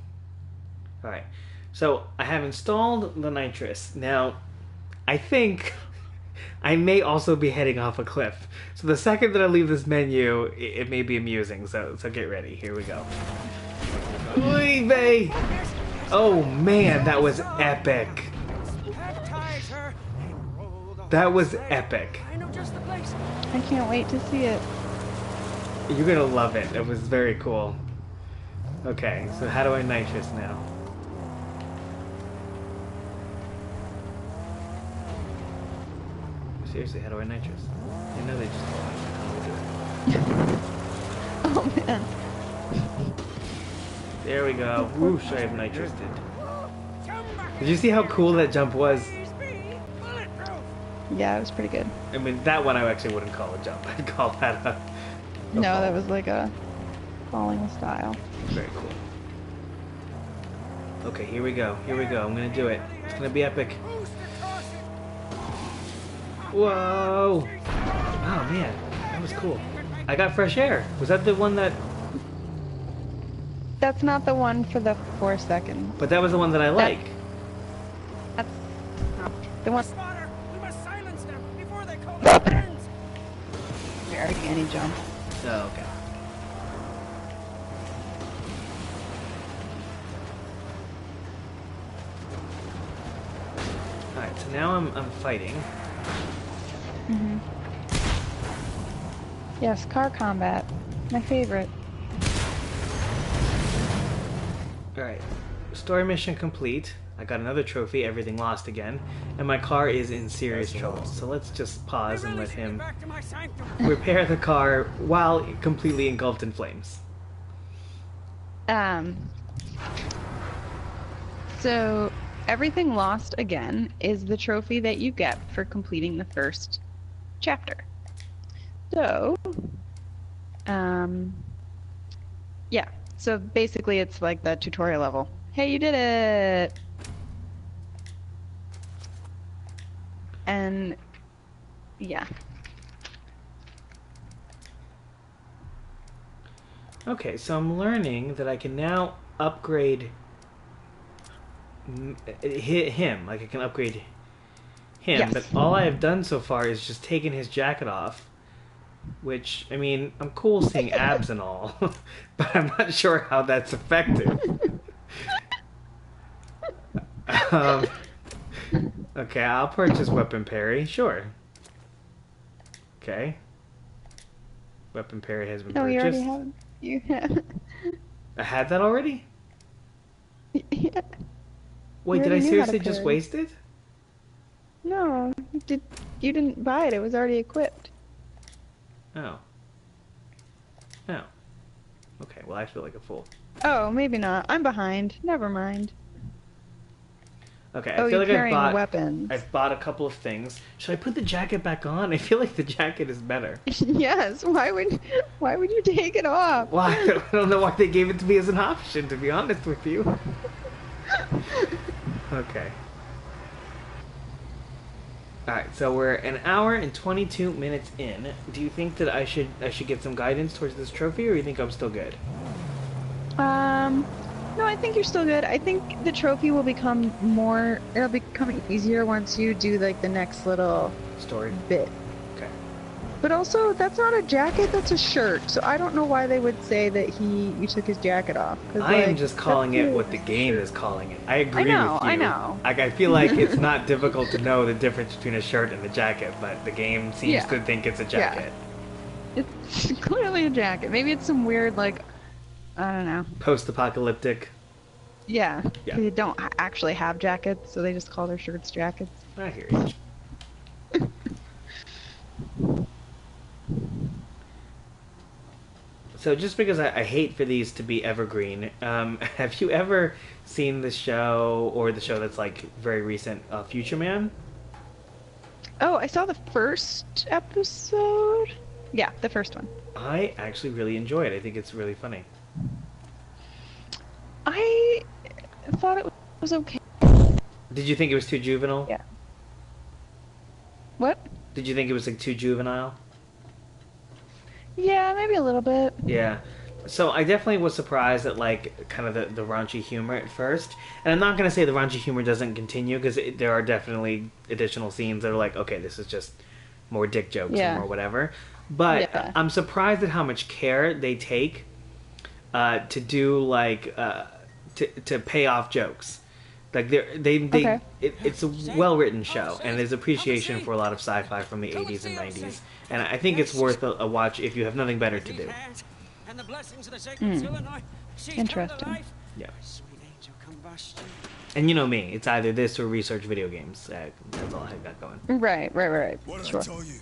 All right. So I have installed the nitrous. Now, I think I may also be heading off a cliff. So the second that I leave this menu, it may be amusing. So get ready. Here we go. Oy vey! Oh man, that was epic. That was epic. I can't wait to see it. You're gonna love it. It was very cool. Okay, so how do I nitrous now? Seriously, how do I nitrous? I know they just Oh man. There we go. Whoosh, I have nitrous. Did you see how cool that jump was? Yeah, it was pretty good. I mean, that one I actually wouldn't call a jump. I'd call that a No, fall. that was like a falling style. Very cool. Okay, here we go. Here we go. I'm gonna do it. It's gonna be epic. Whoa! Oh man, that was cool. I got fresh air. Was that the one that... That's not the one for the 4 seconds. But that was the one that I like. That's not the one. We must silence them before they call the friends. Very any jump. Oh, okay. Alright, so now I'm fighting. Mm-hmm. Yes, car combat. My favorite. Alright, story mission complete. I got another trophy, everything lost again, and my car is in serious trouble. So let's just pause and let him repair the car while completely engulfed in flames. So everything lost again is the trophy that you get for completing the first chapter. So, yeah. So basically it's like the tutorial level. Hey, you did it! And, yeah. Okay, so I'm learning that I can now upgrade him. Like I can upgrade him, Yes. but all I have done so far is just taken his jacket off. Which, I mean, I'm cool seeing abs and all, but I'm not sure how that's effective. Okay, I'll purchase weapon parry. Sure. Okay. Weapon parry has been No, you purchased. already have. You have. I had that already? Yeah. Wait, You did I already knew how to seriously just parry. waste it? No, you didn't buy it. It was already equipped. Oh. Oh. Okay, well I feel like a fool. Oh, maybe not. I'm behind. Never mind. Okay, Oh, I feel you're like carrying I've weapons. bought a couple of things. Should I put the jacket back on? I feel like the jacket is better. Yes. Why would you take it off? Why? I don't know why they gave it to me as an option, to be honest with you. Okay. Alright, so we're an hour and 22 minutes in. Do you think that I should get some guidance towards this trophy, or you think I'm still good? No, I think you're still good. I think the trophy will become it'll become easier once you do like the next little Story? bit. Okay. But also, that's not a jacket, that's a shirt. So I don't know why they would say that you took his jacket off. 'Cause, I am like, just calling that's it a what the game is calling it. I agree know, with you. I know. Like, I feel like it's not difficult to know the difference between a shirt and a jacket, but the game seems Yeah. to think it's a jacket. It's clearly a jacket. Maybe it's some weird, like, I don't know. Post-apocalyptic. Yeah. Yeah. They don't actually have jackets, so they just call their shirts jackets. I hear you. So just because I hate for these to be evergreen, have you ever seen the show, or the show that's like very recent, Future Man? Oh, I saw the first episode. Yeah, the first one. I actually really enjoy it. I think it's really funny. I thought it was okay. Did you think it was too juvenile? Yeah. What? Did you think it was like too juvenile? Yeah, maybe a little bit. Yeah, So I definitely was surprised at like kind of the raunchy humor at first, and I'm not gonna say the raunchy humor doesn't continue because there are definitely additional scenes that are like, okay, this is just more dick jokes Yeah. or more whatever. But Yeah. I'm surprised at how much care they take to do like to pay off jokes. Like they Okay. it's a well written show, and there's appreciation for a lot of sci-fi from the 80s and 90s, and I think it's worth a watch if you have nothing better to do. And the blessings of the sacred Illinois. Interesting. Yeah. Sweet angel combustion. And you know me, it's either this or research video games. That's all I got going. Right. What did Sure. I tell you?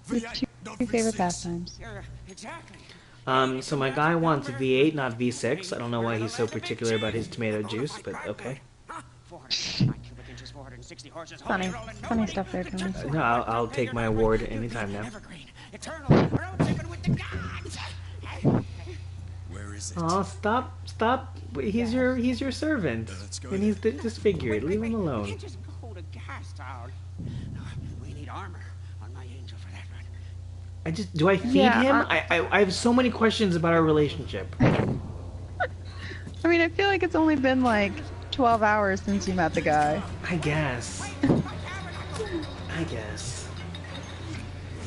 What's V8, not your favorite V6. pastimes? Exactly. So my guy wants V8, not V6. I don't know why he's so particular about his tomato juice, but okay. 409 cubic inches, 460 horses. Funny stuff there, Tony. No, I'll take my award anytime now. Evergreen, eternal, road tripping with the gods. Where is it? Oh, stop! He's your servant, Let's go and he's disfigured. Leave him We alone. can't just go to Gastown. We need armor on my angel for that run. Do I feed Yeah, him? I have so many questions about our relationship. I mean, I feel like it's only been like 12 hours since you met the guy. I guess.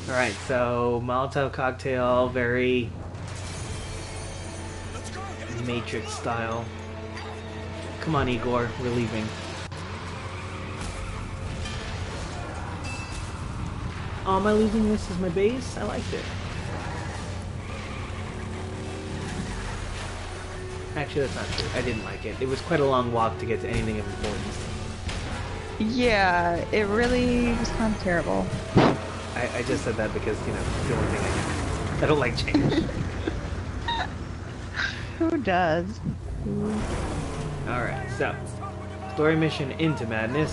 All right, so Molotov cocktail, very Matrix style. Come on, Igor, we're leaving. Oh, am I losing this as my base? I liked it. Actually, that's not true. I didn't like it. It was quite a long walk to get to anything of importance. Yeah, it really was kind of terrible. I just said that because, you know, it's the only thing I do. I don't like change. Who does? Alright, so. Story mission into madness.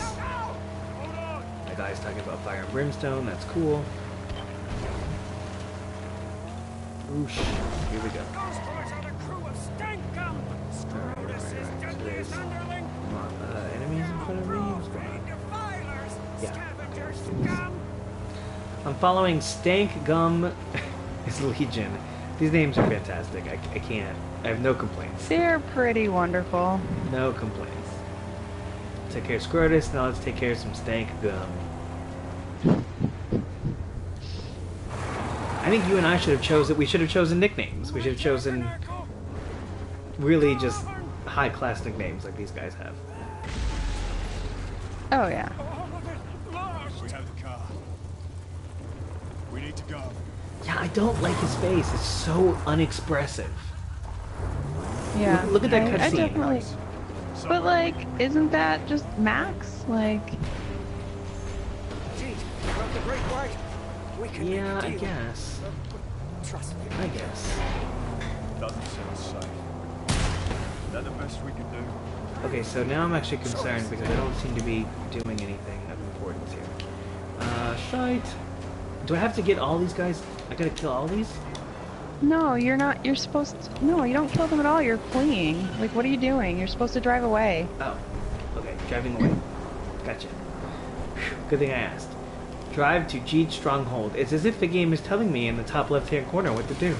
The guy's talking about fire and brimstone. That's cool. Oosh. Here we go. Alright. So there's enemies in front of me. What's going on? Yeah. Okay, let's do this. I'm following Stank Gum is Legion. These names are fantastic. I can't. I have no complaints. They're pretty wonderful. No complaints. Take care of Scrotus. Now let's take care of some Stank Gum. I think you and I should have chosen. We should have chosen nicknames. We should have chosen really just high-class nicknames like these guys have. Oh, yeah. We have the car. We need to go. Yeah, I don't like his face. It's so unexpressive. Yeah. Look at that I cutscene. definitely. But, like, isn't that just Max? Like, Jeez, we're up the Great White. We can make Yeah, a I deal. guess. Trust me. I guess. Doesn't sound safe. Is that the best we can do? Okay, so now I'm actually concerned because I don't seem to be doing anything of importance here. Shite. Do I have to get all these guys? I gotta kill all these? no, you're not. You're supposed to. No, you don't kill them at all. You're fleeing. Like, what are you doing? You're supposed to drive away. Oh. Okay, driving away. Gotcha. Whew, good thing I asked. Drive to Jeet Stronghold. It's as if the game is telling me in the top left-hand corner what to do.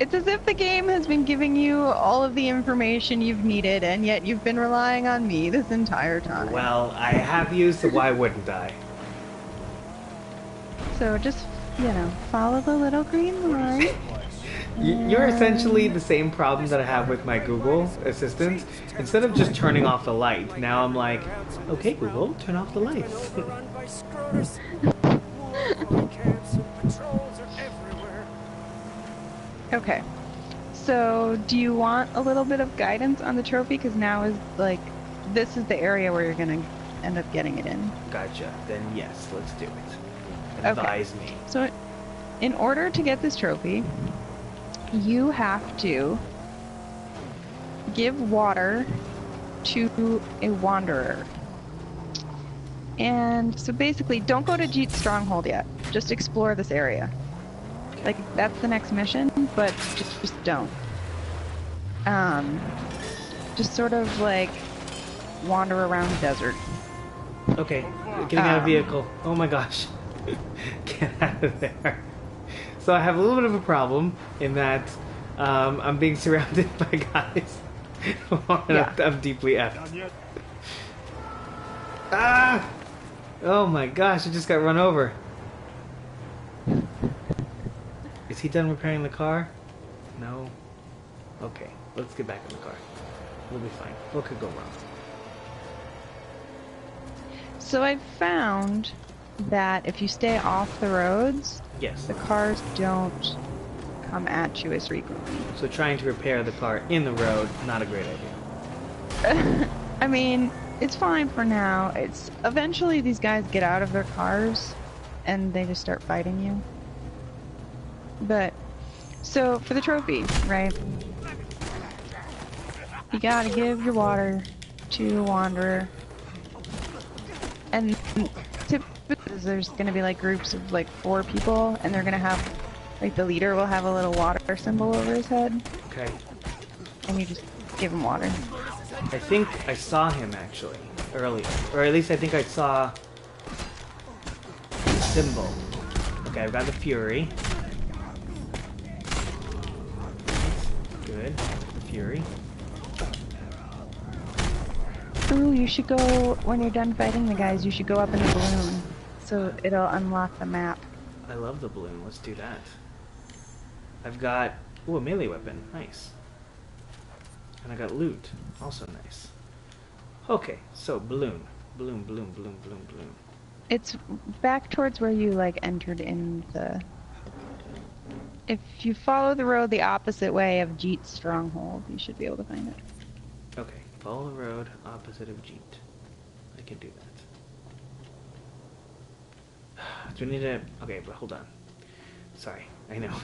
It's as if the game has been giving you all of the information you've needed, and yet you've been relying on me this entire time. Well, I have used, so why wouldn't I? So just, follow the little green light. You're essentially the same problem that I have with my Google Assistant. Instead of just turning off the light, now I'm like, okay, Google, turn off the lights. Overrun by Scrotus. War camps and patrols are everywhere. Okay. So, do you want a little bit of guidance on the trophy? Because now is, like, this is the area where you're going to end up getting it in. Gotcha. Then yes, let's do it. Okay. Advise me. So, in order to get this trophy, you have to give water to a wanderer. And so basically, don't go to Jeet Stronghold yet. Just explore this area. Like, that's the next mission, but just don't. Just sort of, like, wander around the desert. Okay, getting out of vehicle. Oh my gosh. Get out of there. So I have a little bit of a problem in that I'm being surrounded by guys. Yeah. I'm deeply effed. Done yet? Ah! Oh my gosh, I just got run over. Is he done repairing the car? No. Okay, let's get back in the car. We'll be fine. What could go wrong? So I found that if you stay off the roads, Yes. the cars don't come at you as frequently. So trying to repair the car in the road, not a great idea. I mean, it's fine for now. It's eventually these guys get out of their cars and they just start fighting you. But so for the trophy, right? You gotta give your water to a wanderer. And typically there's gonna be like groups of like 4 people, and they're gonna have like the leader will have a little water symbol over his head, Okay. and you just give him water. I think I saw him actually earlier, or at least I think I saw the symbol. Okay, I've got the Fury. Good, the Fury. Ooh, you should go, when you're done fighting the guys, you should go up in the balloon, so it'll unlock the map. I love the balloon. Let's do that. I've got a melee weapon. Nice. And I got loot. Also nice. Okay, so balloon, balloon. It's back towards where you like entered in the... If you follow the road the opposite way of Jeet's stronghold, you should be able to find it. Okay, follow the road opposite of Jeet. I can do that. Do we need to... Okay, but hold on. Sorry, I know.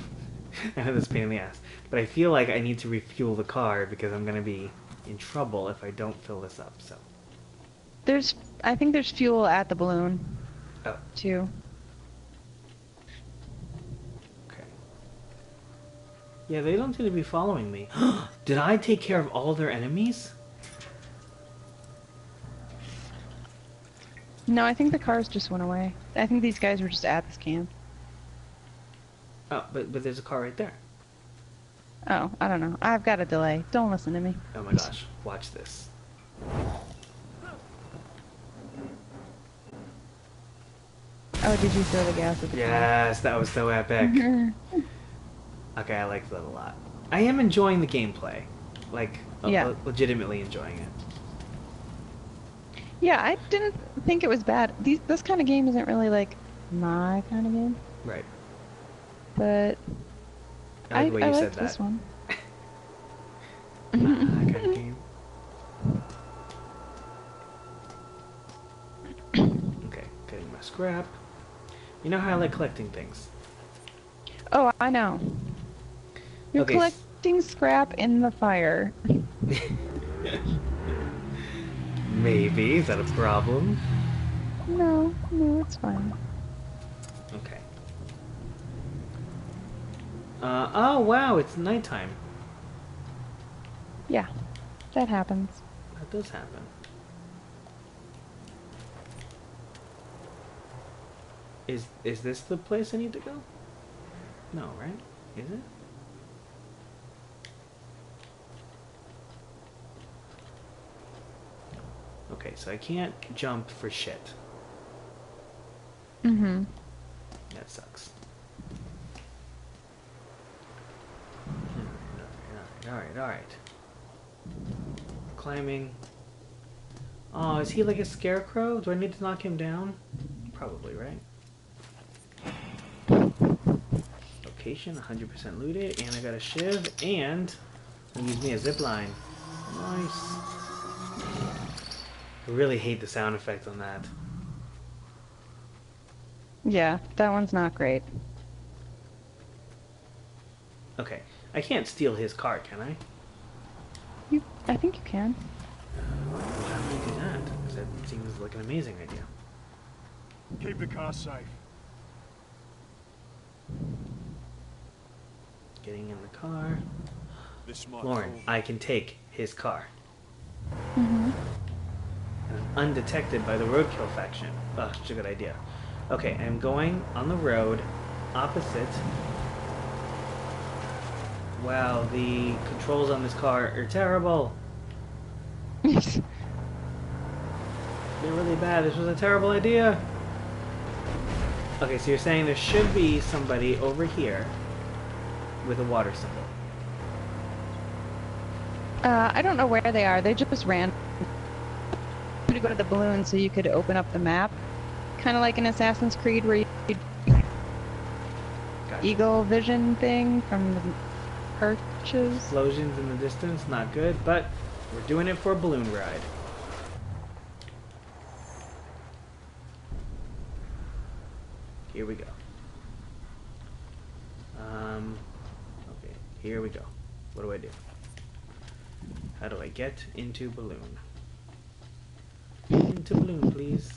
I know this is a pain in the ass. But I feel like I need to refuel the car because I'm going to be in trouble if I don't fill this up, so... I think there's fuel at the balloon, Oh, too. okay. Yeah, they don't seem to be following me. Did I take care of all their enemies? No, I think the cars just went away. I think these guys were just at this camp. Oh, but there's a car right there. Oh, I don't know. I've got a delay. Don't listen to me. Oh my gosh, watch this. Oh, did you throw the gas at the Yes, that was so epic. car? Okay, I liked that a lot. I am enjoying the gameplay. Like, Yeah. legitimately enjoying it. Yeah, I didn't think it was bad. This kind of game isn't really like my kind of game, Right. but I like the way you said liked this that. one. That kind of game. Okay, getting my scrap. You know how I like collecting things. Oh, I know. You're Okay, collecting scrap in the fire. Maybe. Is that a problem? No, it's fine. Okay. Oh wow, it's nighttime. Yeah, that happens. That does happen. Is this the place I need to go? No, right? Is it? Okay, so I can't jump for shit. Mm-hmm. That sucks. Alright. Climbing. Oh, is he like a scarecrow? Do I need to knock him down? Probably, right? Location, 100% looted, and I got a shiv, and he used me a zip line. Nice. I really hate the sound effect on that. Yeah, that one's not great. Okay, I can't steal his car, can I? I think you can. How do I do that? Because that seems like an amazing idea. Keep the car safe. Getting in the car. This might Lauren, fall. I can take his car. Mm-hmm. And I'm undetected by the roadkill faction. Ugh, such a good idea. Okay, I'm going on the road opposite Wow, the controls on this car are terrible. They're really bad. This was a terrible idea. Okay, so you're saying there should be somebody over here with a water symbol. I don't know where they are. They just ran to go to the balloon so you could open up the map. Kind of like in Assassin's Creed where you Gotcha. eagle vision thing from the perches. Explosions in the distance, not good, but we're doing it for a balloon ride. Here we go. Okay, here we go. What do I do? How do I get into balloon? Into balloon, please.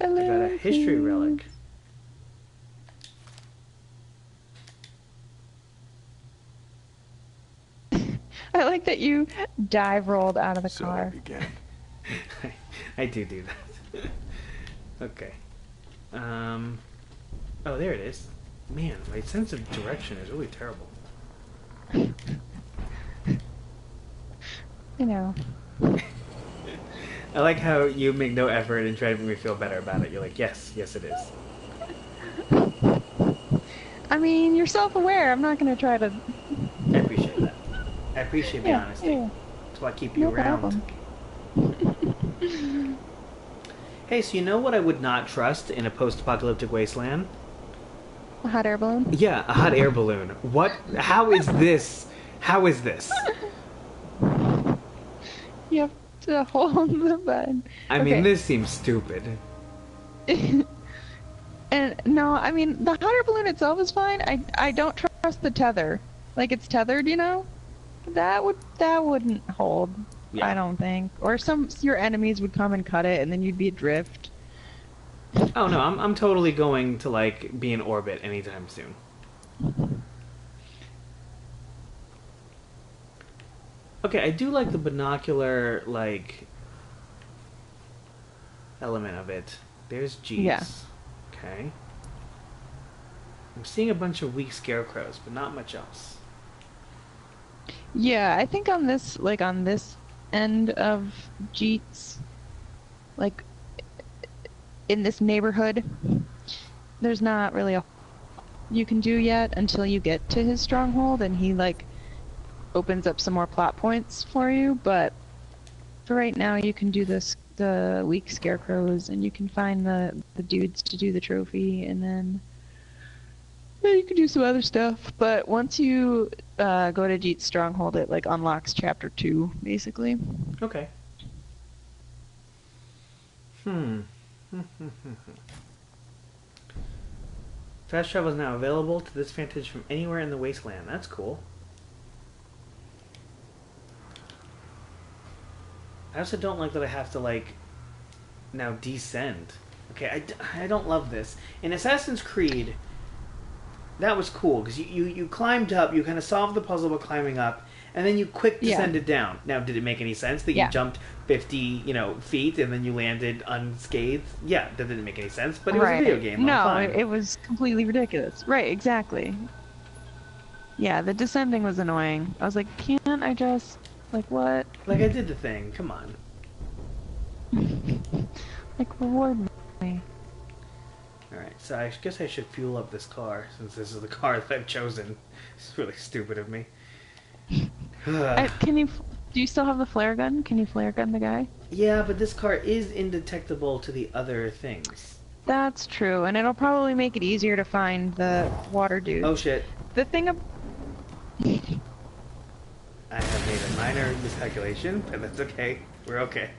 I got a history relic. I like that you dive rolled out of the So I car. began. I do that. Okay. Oh, there it is. Man, my sense of direction is really terrible. You know. I like how you make no effort and try to make me feel better about it. You're like, yes, yes it is. I mean, you're self-aware. I'm not going to try to... I appreciate that. I appreciate the honesty. Yeah. That's why I keep you No around. problem. Hey, so you know what I would not trust in a post-apocalyptic wasteland? A hot air balloon? Yeah, a hot air balloon. What? How is this? How is this? You have to hold the button. I mean, this seems stupid. And no, I mean, the hot air balloon itself is fine. I don't trust the tether. Like, it's tethered, you know? That wouldn't hold. Yeah. I don't think. Or your enemies would come and cut it, and then you'd be adrift. Oh no, I'm totally going to like be in orbit anytime soon. Okay, I do like the binocular like element of it. There's G's. Yeah. Okay. I'm seeing a bunch of weak scarecrows, but not much else. Yeah, I think on this end of Jeets, like in this neighborhood, there's not really a you can do yet until you get to his stronghold and he like opens up some more plot points for you, but for right now you can do the weak scarecrows and you can find the dudes to do the trophy, and then you can do some other stuff. But once you go to Jeet's stronghold, it like unlocks chapter 2 basically. Okay. Fast travel is now available to this vantage from anywhere in the wasteland. That's cool. I also don't like that I have to, like, now descend. Okay, I don't love this. In Assassin's Creed, that was cool, because you climbed up, you kind of solved the puzzle by climbing up, and then you quick descended down. Now, did it make any sense that you jumped 50, feet, and then you landed unscathed? Yeah, that didn't make any sense, but it was a video game. No, it was completely ridiculous. Right, exactly. Yeah, the descending was annoying. I was like, can't I just... Like, what? Like, I did the thing. Come on. Like, reward me. Alright, so I guess I should fuel up this car, since this is the car that I've chosen. It's really stupid of me. Do you still have the flare gun? Can you flare gun the guy? Yeah, but this car is indetectable to the other things. That's true, and it'll probably make it easier to find the water dude. Oh shit. The thing I have made a minor miscalculation, but that's okay. We're okay.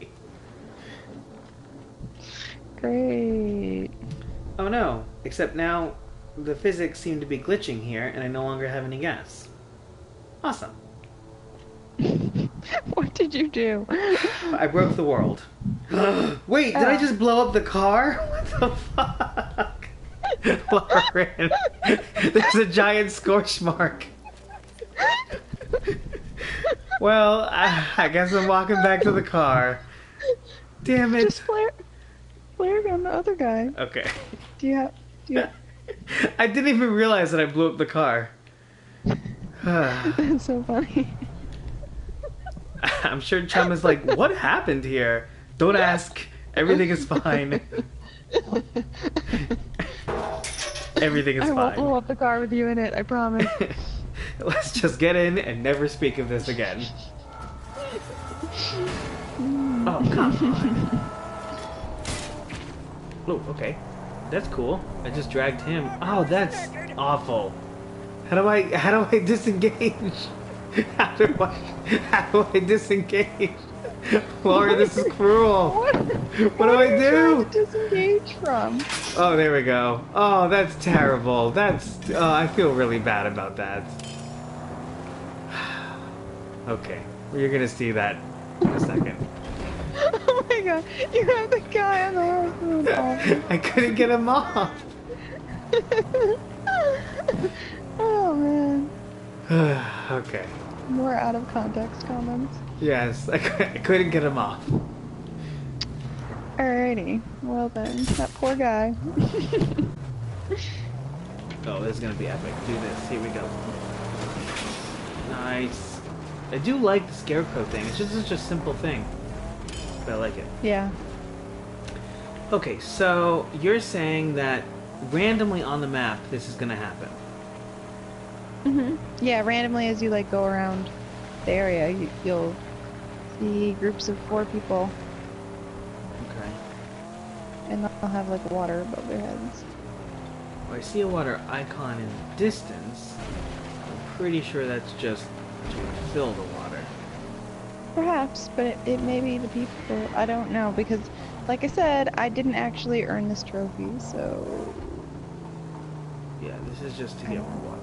Great. Oh no, except now the physics seem to be glitching here, and I no longer have any gas. Awesome. What did you do? I broke the world. Wait, did I just blow up the car? What the fuck? Lauren, there's a giant scorch mark. Well, I guess I'm walking back to the car. Damn it. Just flare gun the other guy. Okay. Do you have... I didn't even realize that I blew up the car. That's so funny. I'm sure Chum is like, what happened here? Don't ask. Everything is fine. Everything is I won't fine. blow up the car with you in it, I promise. Let's just get in and never speak of this again. Oh, come on. Oh, okay. That's cool. I just dragged him. Oh, that's awful. How do I disengage? How do I disengage? Laura, this is cruel. What do I do? To disengage from? Oh, there we go. Oh, that's terrible. I feel really bad about that. Okay, you're gonna see that in a second. Oh my god, you have the guy on the horse. I couldn't get him off. Oh man. Okay. More out of context comments. Yes, I couldn't get him off. Alrighty, well then, that poor guy. Oh, this is gonna be epic. Do this. Here we go. Nice. I do like the scarecrow thing. It's just such a simple thing, but I like it. Yeah. Okay, so you're saying that randomly on the map this is gonna happen. Yeah, randomly as you like go around the area, you'll see groups of 4 people, Okay. and they'll have like water above their heads. Well, I see a water icon in the distance. I'm pretty sure that's just to fill the water. Perhaps, but it may be the people. I don't know, because like I said, I didn't actually earn this trophy, so... Yeah, this is just to get more water.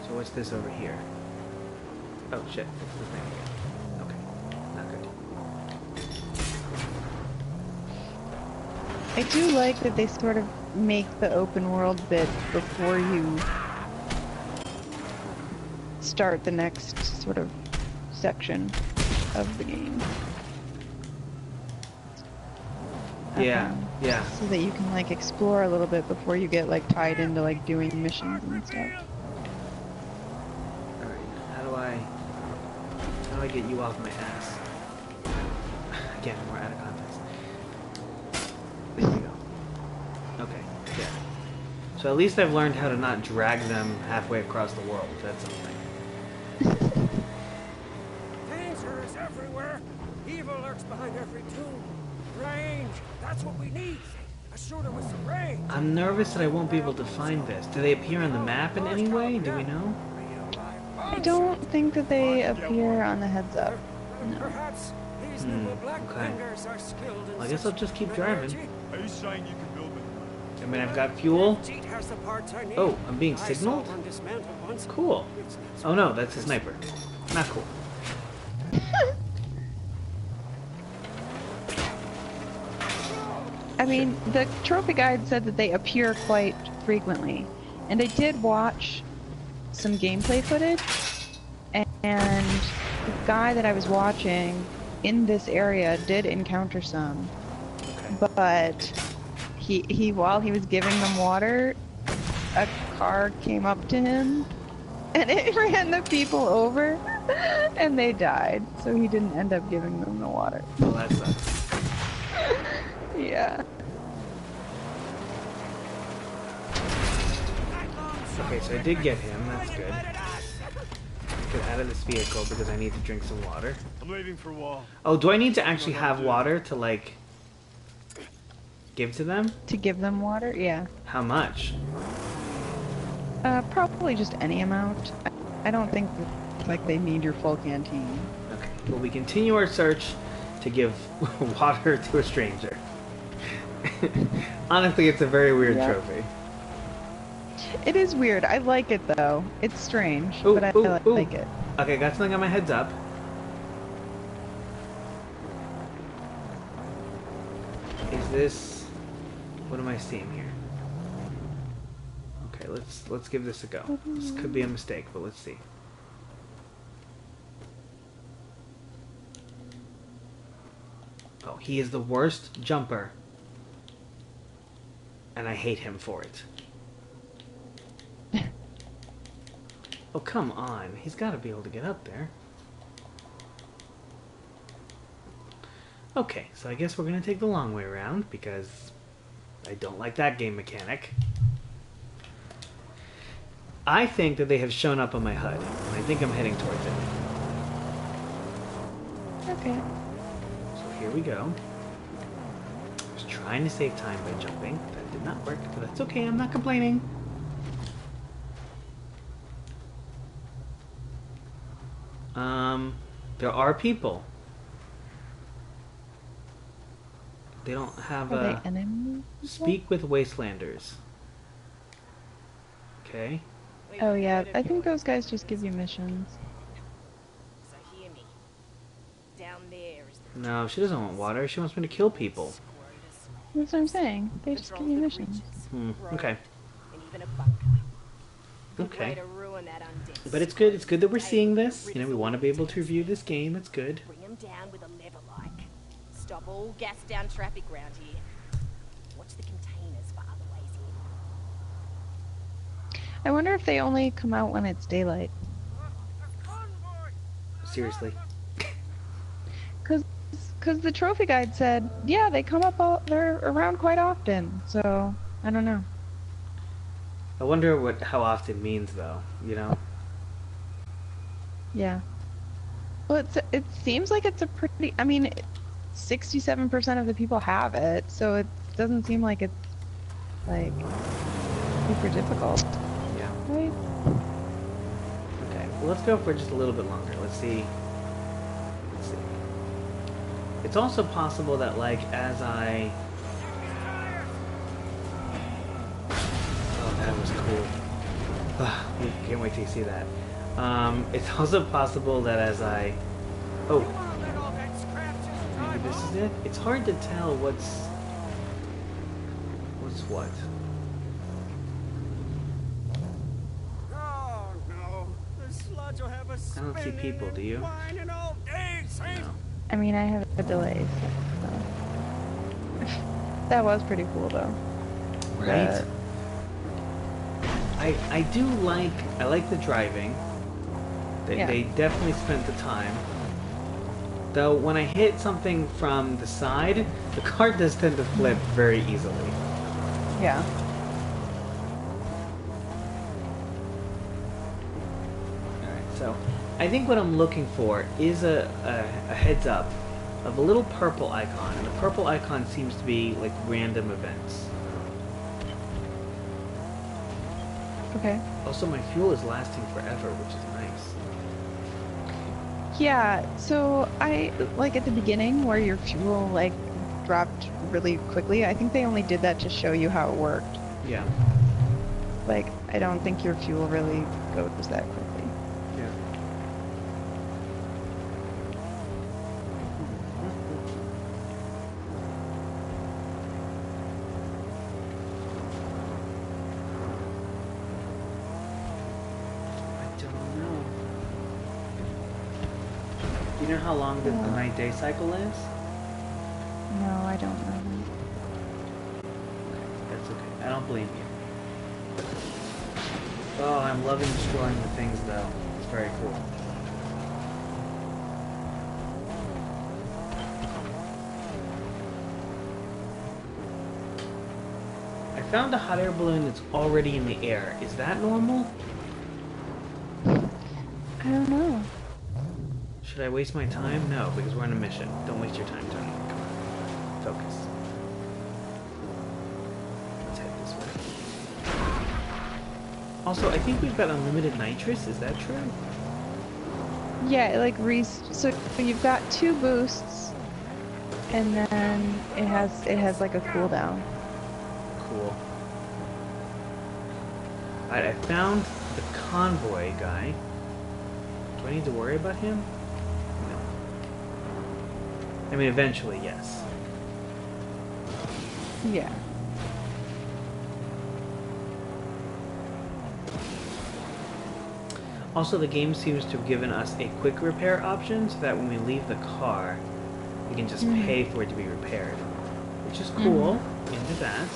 So what's this over here? Oh shit, it's the thing again. Okay, not good. I do like that they sort of make the open world bit before you start the next sort of section of the game. Yeah, yeah. So that you can like explore a little bit before you get like tied into like doing missions and stuff. Alright, how do I get you off my ass? Again, more out of context. There we go. Okay, yeah. So at least I've learned how to not drag them halfway across the world. That's something. Danger is everywhere. Evil lurks behind every tomb. Range. That's what we need. A shooter with some range. I'm nervous that I won't be able to find this. Do they appear on the map in any way? Do we know? I don't think that they appear on the heads up. No. Perhaps these little black okay. fingers are skilled in Well, I guess I'll just keep driving. Are you saying you can build it? I mean, I've got fuel. Jeet has the parts I need. Oh, I'm being I saw signaled? one dismantled once. Cool. It's not so Oh no, that's a sniper. Not cool. I mean, the trophy guide said that they appear quite frequently, and I did watch some gameplay footage, and the guy that I was watching in this area did encounter some, Okay. but he while he was giving them water, a car came up to him, and it ran the people over, and they died, so he didn't end up giving them the water. Well, that sucks. Yeah. Okay, so I did get him. That's good. Get out of this vehicle because I need to drink some water. I'm leaving for Wall. Oh, do I need to actually have water to, like, give to them? To give them water? Yeah. How much? Probably just any amount. I don't think that, like they need your full canteen. Okay. Well, we continue our search to give water to a stranger. Honestly, it's a very weird Yeah. trophy. It is weird. I like it though. It's strange, Ooh, but I ooh, ooh. like it. Okay, got something on my heads up. Is this... What am I seeing here? Okay, let's give this a go. This could be a mistake, but let's see. Oh, he is the worst jumper. And I hate him for it. Oh, come on. He's got to be able to get up there. Okay, so I guess we're going to take the long way around because I don't like that game mechanic. I think that they have shown up on my HUD, and I think I'm heading towards it. Okay. So here we go. I was trying to save time by jumping. That did not work, but that's okay. I'm not complaining. There are people. They don't have Are a... they enemies? Speak with Wastelanders. Okay. Oh yeah, I think those guys just give you missions. So hear me. Down there is the No, she doesn't want water. She wants me to kill people. That's what I'm saying. They just give you missions. Okay. and even a bunker. Good way Okay. to ruin that undead. But it's good. It's good that we're seeing this. You know, we want to be able to review this game. It's good. Bring them down with a lever like. Stop all gas down traffic round here. Watch the containers for other ways in. I wonder if they only come out when it's daylight. Seriously. Because the trophy guide said, yeah, they come up, they're around quite often. So, I don't know. I wonder how often means, though. You know? Yeah. Well, it seems like it's a pretty, I mean, 67% of the people have it, so it doesn't seem like it's, like, super difficult. Yeah. Right? Okay. Well, let's go for just a little bit longer. Let's see. Let's see. It's also possible that, like, as I... Oh, that was cool. Can't wait till you see that. It's also possible that as I... Oh. Maybe this is it? It's hard to tell what's what. Oh no, the sludge will have us I don't see spinning people, and do you? whining all day, Saint. No. I mean, I have a delay, so. That was pretty cool, though. Right? I do like... I like the driving. Yeah. They definitely spent the time. Though, when I hit something from the side, the car does tend to flip very easily. Yeah. Alright, so I think what I'm looking for is a heads up of a little purple icon. And the purple icon seems to be like random events. Okay. Also, my fuel is lasting forever, which is nice. Yeah, so I, like at the beginning where your fuel, like, dropped really quickly, I think they only did that to show you how it worked. Yeah. Like, I don't think your fuel really goes that quickly. Yeah. I don't know. Do you know how long the night-day cycle is? No, I don't know. That's okay. I don't blame you. Oh, I'm loving destroying the things, though. It's very cool. I found a hot air balloon that's already in the air. Is that normal? I don't know. Should I waste my time? No, because we're on a mission. Don't waste your time, Tony. Come on. Focus. Let's head this way. Also, I think we've got unlimited nitrous. Is that true? Yeah, like so you've got 2 boosts, and then it has like a cooldown. Cool. Alright, I found the convoy guy. Do I need to worry about him? No. I mean, eventually, yes. Yeah. Also, the game seems to have given us a quick repair option so that when we leave the car, we can just pay for it to be repaired. Which is cool. Into that.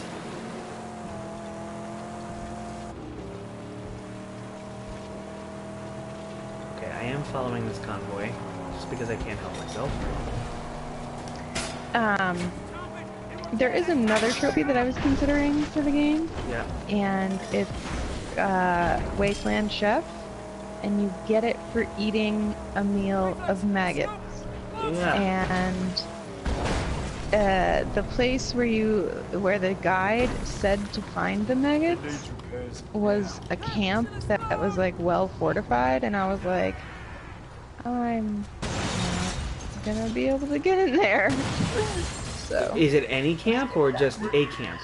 following this convoy, just because I can't help myself. There is another trophy that I was considering for the game, Yeah. and it's Wasteland Chef, and you get it for eating a meal of maggots. Yeah. And the place where the guide said to find the maggots was a camp that was like well fortified, and I was like, I'm not gonna be able to get in there. So Is it any camp or just a camp?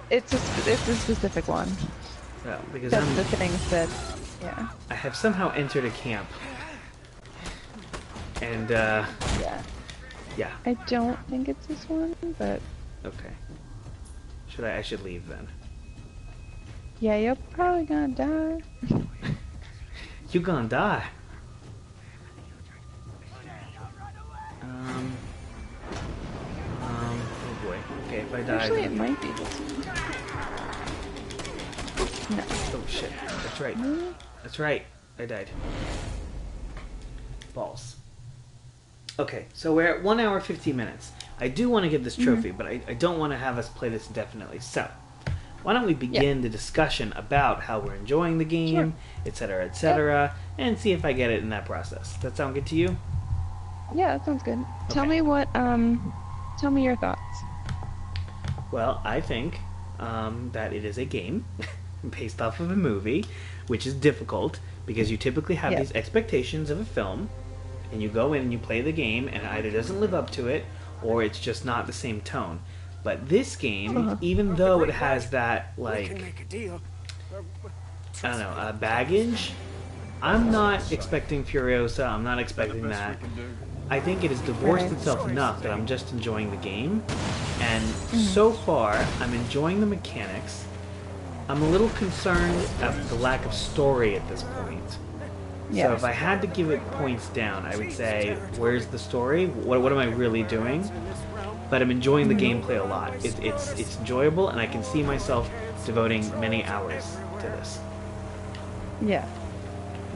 it's a specific one. No, because That's the things that, yeah. I have somehow entered a camp. And, Yeah. yeah. I don't think it's this one, but Okay. I should leave then. yeah, you're probably gonna die. You gonna die. Oh boy. Okay, if I die. Actually, it then- might be this one. No. Oh shit. That's right. That's right. I died. Balls. Okay, so we're at 1 hour 15 minutes. I do want to get this trophy, but I don't want to have us play this indefinitely. So, why don't we begin the discussion about how we're enjoying the game, etc., and see if I get it in that process. Does that sound good to you? Yeah, that sounds good. Tell Okay. me tell me your thoughts. Well, I think that it is a game based off of a movie, which is difficult because you typically have these expectations of a film, and you go in and you play the game, and it either doesn't live up to it, or it's just not the same tone. But this game, even though it has that, like, I don't know, baggage, I'm not expecting Furiosa, I'm not expecting that. I think it has divorced itself enough that I'm just enjoying the game, and so far, I'm enjoying the mechanics. I'm a little concerned at the lack of story at this point. Yeah. So if I had to give it points down, I would say, where's the story? What am I really doing? But I'm enjoying the gameplay a lot. It's enjoyable, and I can see myself devoting many hours to this. Yeah.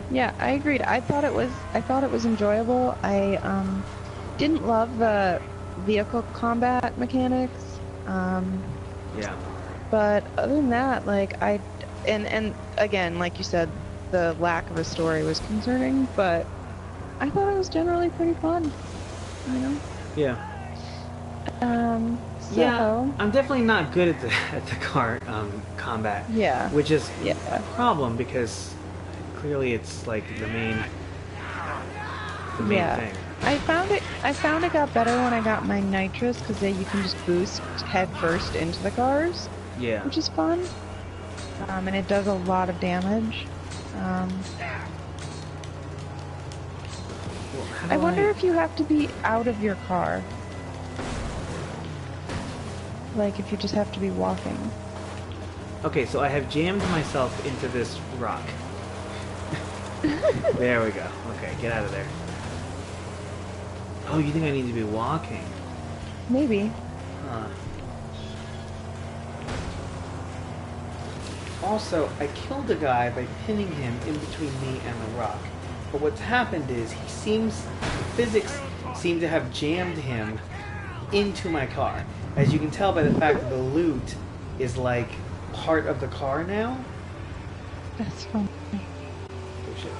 Yeah, I agreed. I thought it was enjoyable. I didn't love the vehicle combat mechanics. Yeah. But other than that, like and again, like you said, the lack of a story was concerning, but I thought it was generally pretty fun. You know? Yeah. So, Yeah, I'm definitely not good at the car combat. Yeah. Which is Yeah. a problem because clearly it's like the main thing. I found it got better when I got my nitrous, because you can just boost head first into the cars, Yeah. which is fun. And it does a lot of damage. Well, how do I wonder if you have to be out of your car. Like if you just have to be walking. Okay, so I have jammed myself into this rock. There we go. Okay, get out of there. Oh, you think I need to be walking? Maybe. Huh. Also, I killed a guy by pinning him in between me and the rock. But what's happened is physics seem to have jammed him into my car. As you can tell by the fact that the loot is like part of the car now. That's fun. Oh shit.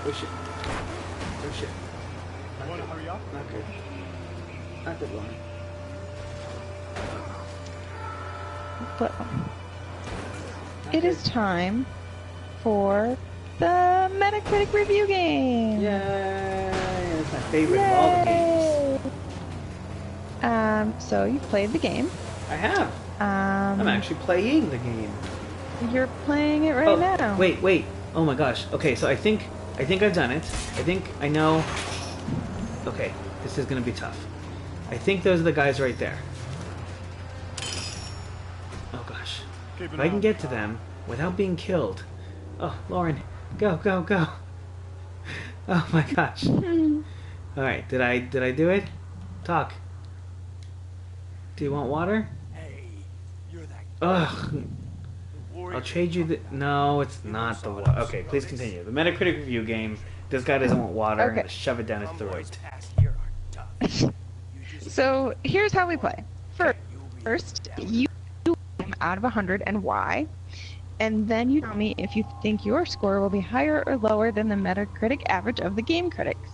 Oh shit. Oh shit. You want to hurry up? Not good. Not good, Lauren. But it is time for the Metacritic review game. Yay! It's my favorite of all the games. So you've played the game. I have. I'm actually playing the game. You're playing it right now. Wait. Oh my gosh. Okay, so I think I've done it. I think I know. Okay, this is gonna be tough. I think those are the guys right there. Oh gosh. If I can get to them without being killed. Oh, Lauren, go. Oh my gosh. Alright, did I do it? Talk. Do you want water? Hey, you're that Ugh. I'll trade you the... No, it's not the water. Okay, please continue. The Metacritic review game. This guy doesn't want water. I'm Okay. gonna shove it down his throat. So here's how we play. First, you out of 100 and why, and then you tell me if you think your score will be higher or lower than the Metacritic average of the game critics.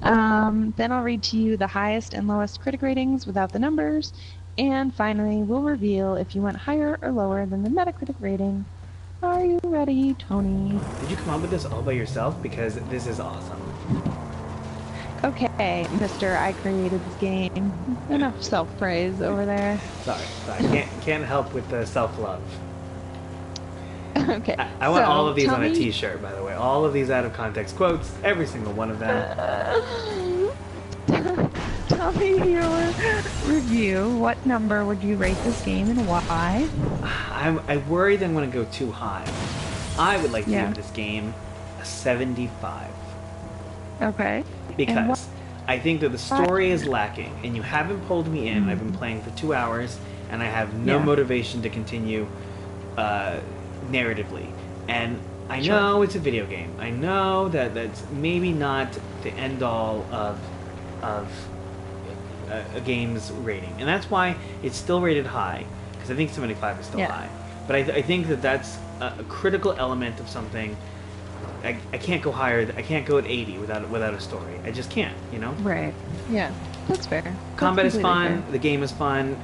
Then I'll read to you the highest and lowest critic ratings without the numbers, and finally we'll reveal if you went higher or lower than the Metacritic rating. Are you ready, Tony? Did you come up with this all by yourself? Because this is awesome. Okay, mister, I created this game. Enough self-praise over there. Sorry. Can't help with the self-love. Okay. I want so all of these tell on a me- t-shirt, by the way. All of these out of context quotes, every single one of them. Tell me your review. What number would you rate this game and why? I worry that I'm going to go too high. I would like to Yeah. give this game a 75. Okay. Because I think that the story is lacking, and you haven't pulled me in. I've been playing for 2 hours, and I have no Yeah. motivation to continue narratively. And I Sure. know it's a video game. I know that that's maybe not the end-all of a game's rating. And that's why it's still rated high, because I think 75 is still Yeah. high. But I think that that's a critical element of something. I can't go higher. I can't go at 80 without a story. I just can't, you know? Right. Yeah. That's fair. That's Combat is completely fun. fair. The game is fun.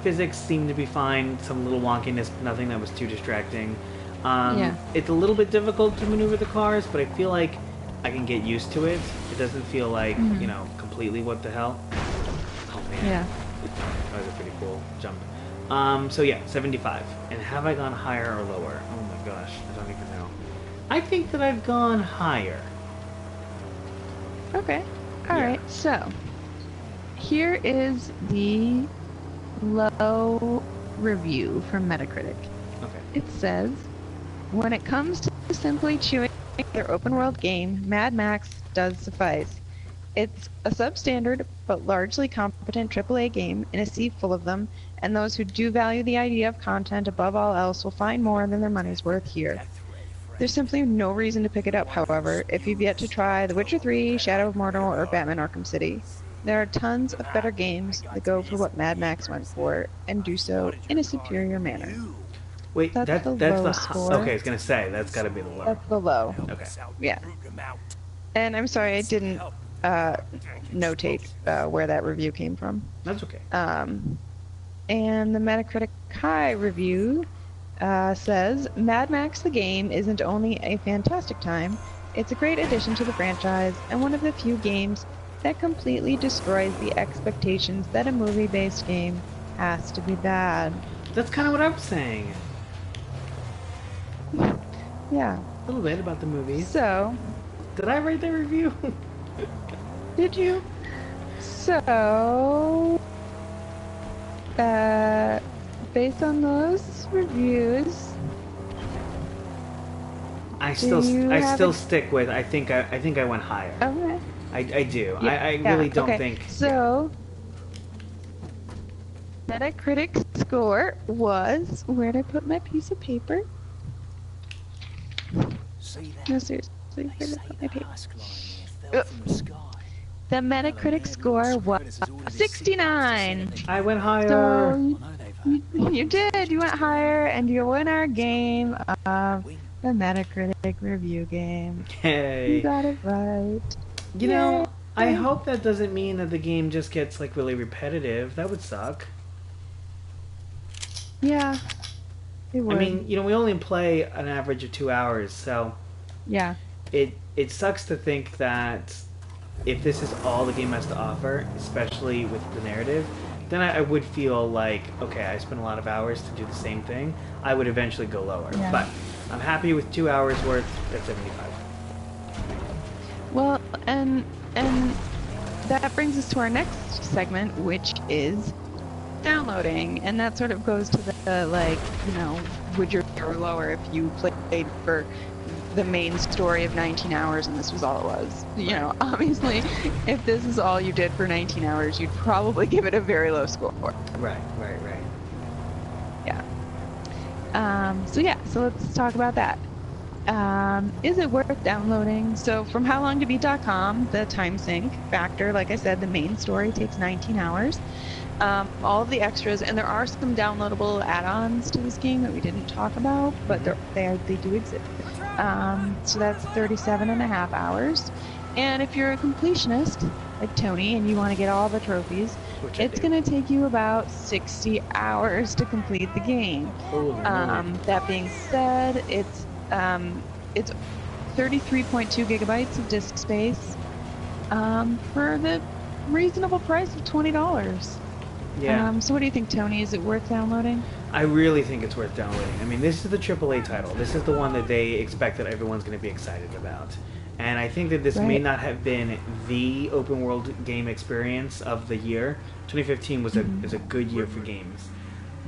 Physics seem to be fine. Some little wonkiness, nothing that was too distracting. Yeah. It's a little bit difficult to maneuver the cars, but I feel like I can get used to it. It doesn't feel like, you know, completely what the hell. Oh, man. Yeah. That was a pretty cool jump. So yeah, 75. And have I gone higher or lower? Oh my gosh, I don't even know. I think that I've gone higher. Okay. All Yeah. right. So here is the low review from Metacritic. Okay. It says, when it comes to simply chewing their open world game, Mad Max does suffice. It's a substandard but largely competent AAA game in a sea full of them, and those who do value the idea of content above all else will find more than their money's worth here. There's simply no reason to pick it up, however, if you've yet to try The Witcher 3, Shadow of Mordor, or Batman Arkham City. There are tons of better games that go for what Mad Max went for, and do so in a superior manner. Wait, That's that's the the low hi- score. Okay, I was gonna say that's got to be the low. That's the low. Okay. Yeah. And I'm sorry I didn't notate where that review came from. That's okay. And the Metacritic High review says, Mad Max the game isn't only a fantastic time, it's a great addition to the franchise, and one of the few games that completely destroys the expectations that a movie-based game has to be bad. That's kind of what I'm saying. Yeah. A little bit about the movies. So, Did I write that review? did you? So, based on those reviews, I Do you have still a- stick with. I think I went higher. okay. I do. Yeah, I yeah, really don't okay. think. So, Metacritic score was. Where'd I put my piece of paper? See that? No, seriously, They where'd I say put the my paper? husk line there fell from the sky. The Metacritic score was 69. I went So higher. I know they've you did. You went higher, and you won our game of the Metacritic review game. You Hey. got it right. You know, I Yay. hope that doesn't mean that the game just gets like really repetitive. That would suck. Yeah. It would. I mean, you know, we only play an average of 2 hours, so yeah. it sucks to think that if this is all the game has to offer, especially with the narrative, then I would feel like, okay, I spent a lot of hours to do the same thing. I would eventually go lower. Yeah. But I'm happy with 2 hours worth at 75. Well, and that brings us to our next segment, which is downloading, and that sort of goes to the like, you know, would you or lower if you played for the main story of 19 hours and this was all it was. You know, obviously, if this is all you did for 19 hours, you'd probably give it a very low score. Right. Yeah. So let's talk about that. Is it worth downloading? So from howlongtobeat.com, the time sink factor, like I said, the main story takes 19 hours. All of the extras, and there are some downloadable add-ons to this game that we didn't talk about, but they do exist. So that's 37 and a half hours. And if you're a completionist, like Tony, and you want to get all the trophies, it's going to take you about 60 hours to complete the game. That being said, it's 33.2 gigabytes of disk space for the reasonable price of $20. Yeah. So what do you think, Tony? Is it worth downloading? I really think it's worth downloading. I mean, this is the AAA title. This is the one that they expect that everyone's going to be excited about. And I think that this may not have been the open world game experience of the year. 2015 was is a good year for games.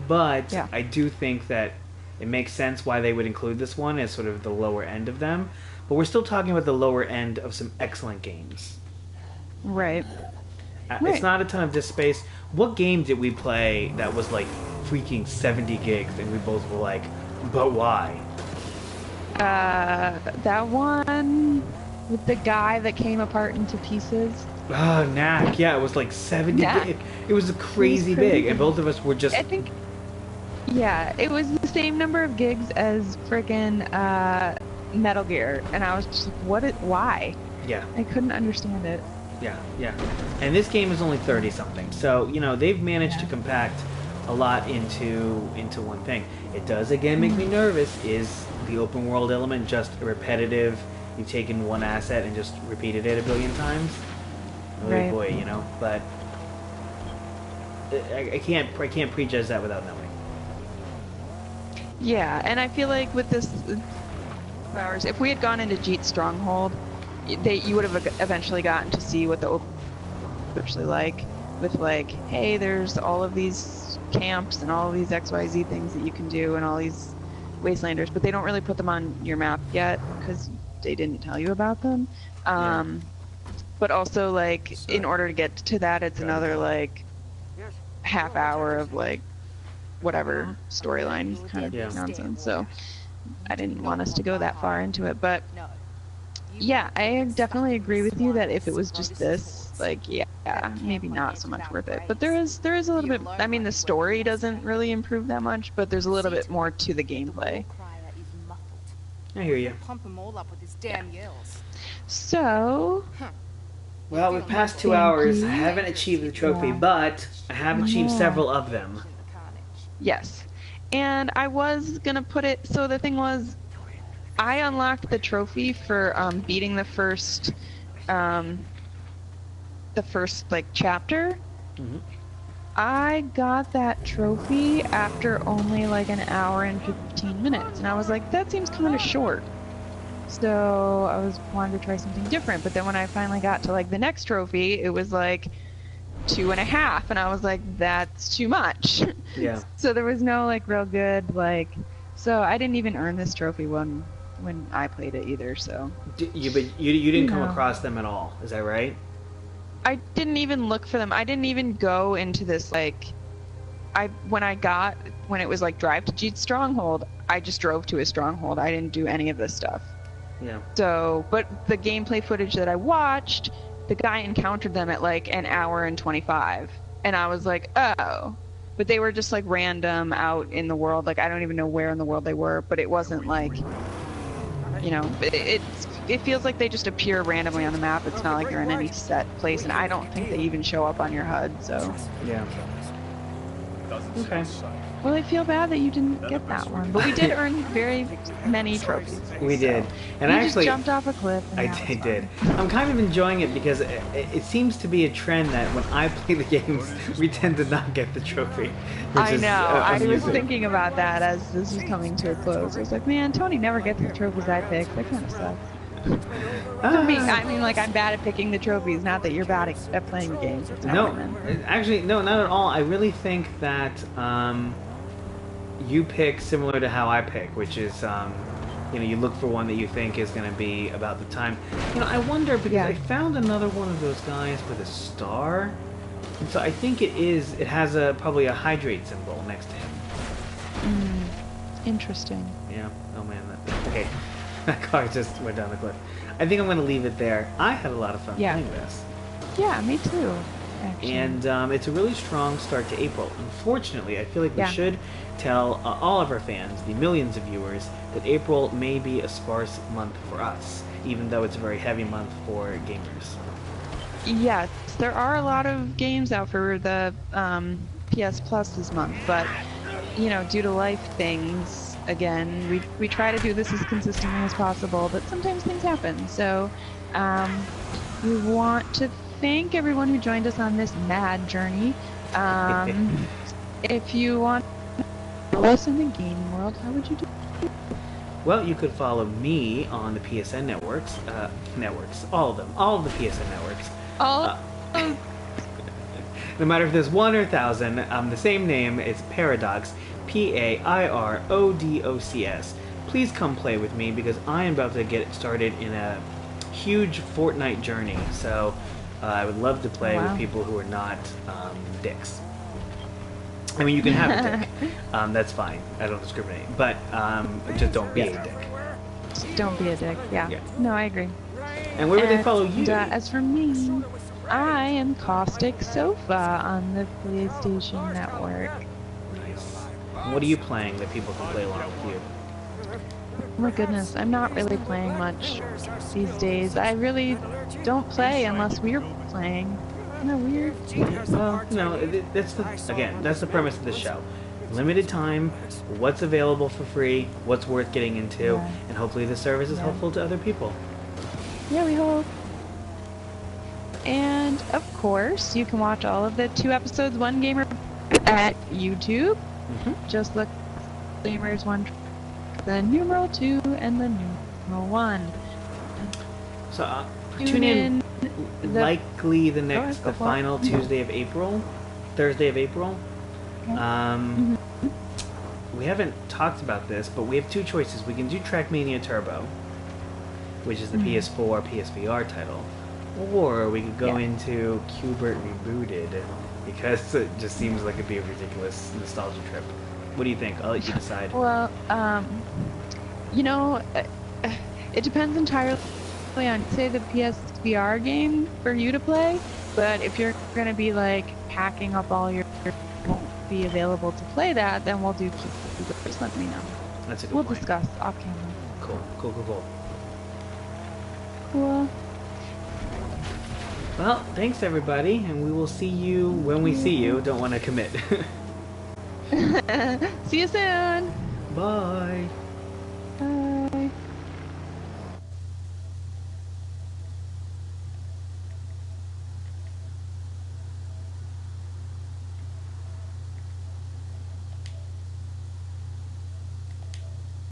But I do think that it makes sense why they would include this one as sort of the lower end of them. But we're still talking about the lower end of some excellent games. Right. It's not a ton of disk space. What game did we play that was like freaking 70 gigs and we both were like, but why? That one with the guy that came apart into pieces. Oh, Knack. Yeah, it was like 70 gigs. It was crazy big, and both of us were just... I think... Yeah, it was the same number of gigs as frickin' Metal Gear, and I was just like, why? Yeah. I couldn't understand it. Yeah. And this game is only 30-something, so, you know, they've managed to compact a lot into one thing. It does, again, make me nervous. Is the open world element just repetitive? You've taken one asset and just repeated it a billion times? Oh boy, you know, but... I can't prejudge that without knowing. Yeah, and I feel like with this hours, if we had gone into Jeet's Stronghold, you would have eventually gotten to see what the open actually like, with like, hey, there's all of these camps and all of these XYZ things that you can do and all these wastelanders, but they don't really put them on your map yet because they didn't tell you about them. But also, like, in order to get to that, it's another like half hour of like whatever storyline kind of nonsense. So I didn't want us to go that far into it, but yeah, I definitely agree with you that if it was just this, like, maybe not so much worth it. But there is a little bit. I mean, the story doesn't really improve that much, but there's a little bit more to the gameplay. I hear you. Pump them all up with his damn yells. So, well, we've passed 2 hours. I haven't achieved the trophy, but I have achieved several of them. Yes, and I was gonna put it. So the thing was, I unlocked the trophy for beating the first like chapter. I got that trophy after only like an hour and 15 minutes, and I was like, that seems kind of short. So I wanted to try something different, but then when I finally got to like the next trophy, it was like 2.5, and I was like, that's too much. Yeah. So there was no like real good like. So I didn't even earn this trophy when I played it either. So. But you didn't come across them at all. Is that right? I didn't even look for them. I didn't even go into this like. When it was like drive to Jeet's Stronghold, I just drove to his stronghold. I didn't do any of this stuff. Yeah. So, but the gameplay footage that I watched, the guy encountered them at like an hour and 25, and I was like, oh. But they were just like random out in the world. Like I don't even know where in the world they were, but it wasn't like, you know, it feels like they just appear randomly on the map. It's not like they're in any set place, and I don't think they even show up on your HUD. So. Yeah. Okay. Well, I feel bad that you didn't get that one, but we did earn very many trophies. We did, and you I actually just jumped off a cliff. I did. I'm kind of enjoying it because it seems to be a trend that when I play the games, we tend to not get the trophy. I know. I was thinking about that as this was coming to a close. I was like, man, Tony never gets the trophies I pick. That kind of sucks. For me, I mean, like, I'm bad at picking the trophies, not that you're bad at playing games. No, actually, no, not at all. I really think that you pick similar to how I pick, which is, you know, you look for one that you think is going to be about the time. You know, I wonder, because I found another one of those guys with a star, and so I think it has probably a hydrate symbol next to him. Interesting. Yeah. Oh man. Okay. That car just went down the cliff. I think I'm going to leave it there. I had a lot of fun Yeah. playing this. Yeah, me too. Actually. And it's a really strong start to April. Unfortunately, I feel like we Yeah. should tell all of our fans, the millions of viewers, that April may be a sparse month for us, even though it's a very heavy month for gamers. Yes, there are a lot of games out for the PS Plus this month, but you know, due to life things, again, we try to do this as consistently as possible, but sometimes things happen. So we want to thank everyone who joined us on this mad journey. If you want to follow us in the gaming world, how would you do? Well, you could follow me on the PSN networks, all of them, all of the PSN networks. No matter if there's 1 or 1,000, the same name. It's Paradox, P-A-I-R-O-D-O-C-S. Please come play with me because I am about to get started in a huge Fortnite journey. So I would love to play with people who are not dicks. I mean, you can have a dick. That's fine. I don't discriminate. But just don't be a dick. Just don't be a dick. Yeah. No, I agree. And where would they follow you? As for me, I am Caustic Sofa on the PlayStation Network. Nice. And what are you playing that people can play along with you? Oh my goodness, I'm not really playing much these days. I really don't play unless we're playing. Isn't that weird? Well, no, that's the premise of the show. Limited time, what's available for free, what's worth getting into, and hopefully the service is helpful to other people. Yeah, we hope. And of course, you can watch all of the 2 episodes, One Gamer at YouTube. Just look Gamers 1, the numeral 2, and the numeral 1. So tune in likely the final Thursday of April. We haven't talked about this, but we have 2 choices. We can do Trackmania Turbo, which is the PS4 PSVR title, or we could go into Qbert Rebooted, because it just seems like it'd be a ridiculous nostalgia trip. What do you think? I'll let you decide. Well, you know, it depends entirely on, say, the PSVR game for you to play, but if you're going to be, like, packing up all your... won't be available to play that, then we'll do Qbert. Just let me know. That's a good We'll point. discuss off camera. Cool. Cool. Well, thanks everybody, and we will see you when we see you. Don't want to commit. See you soon. Bye. Bye.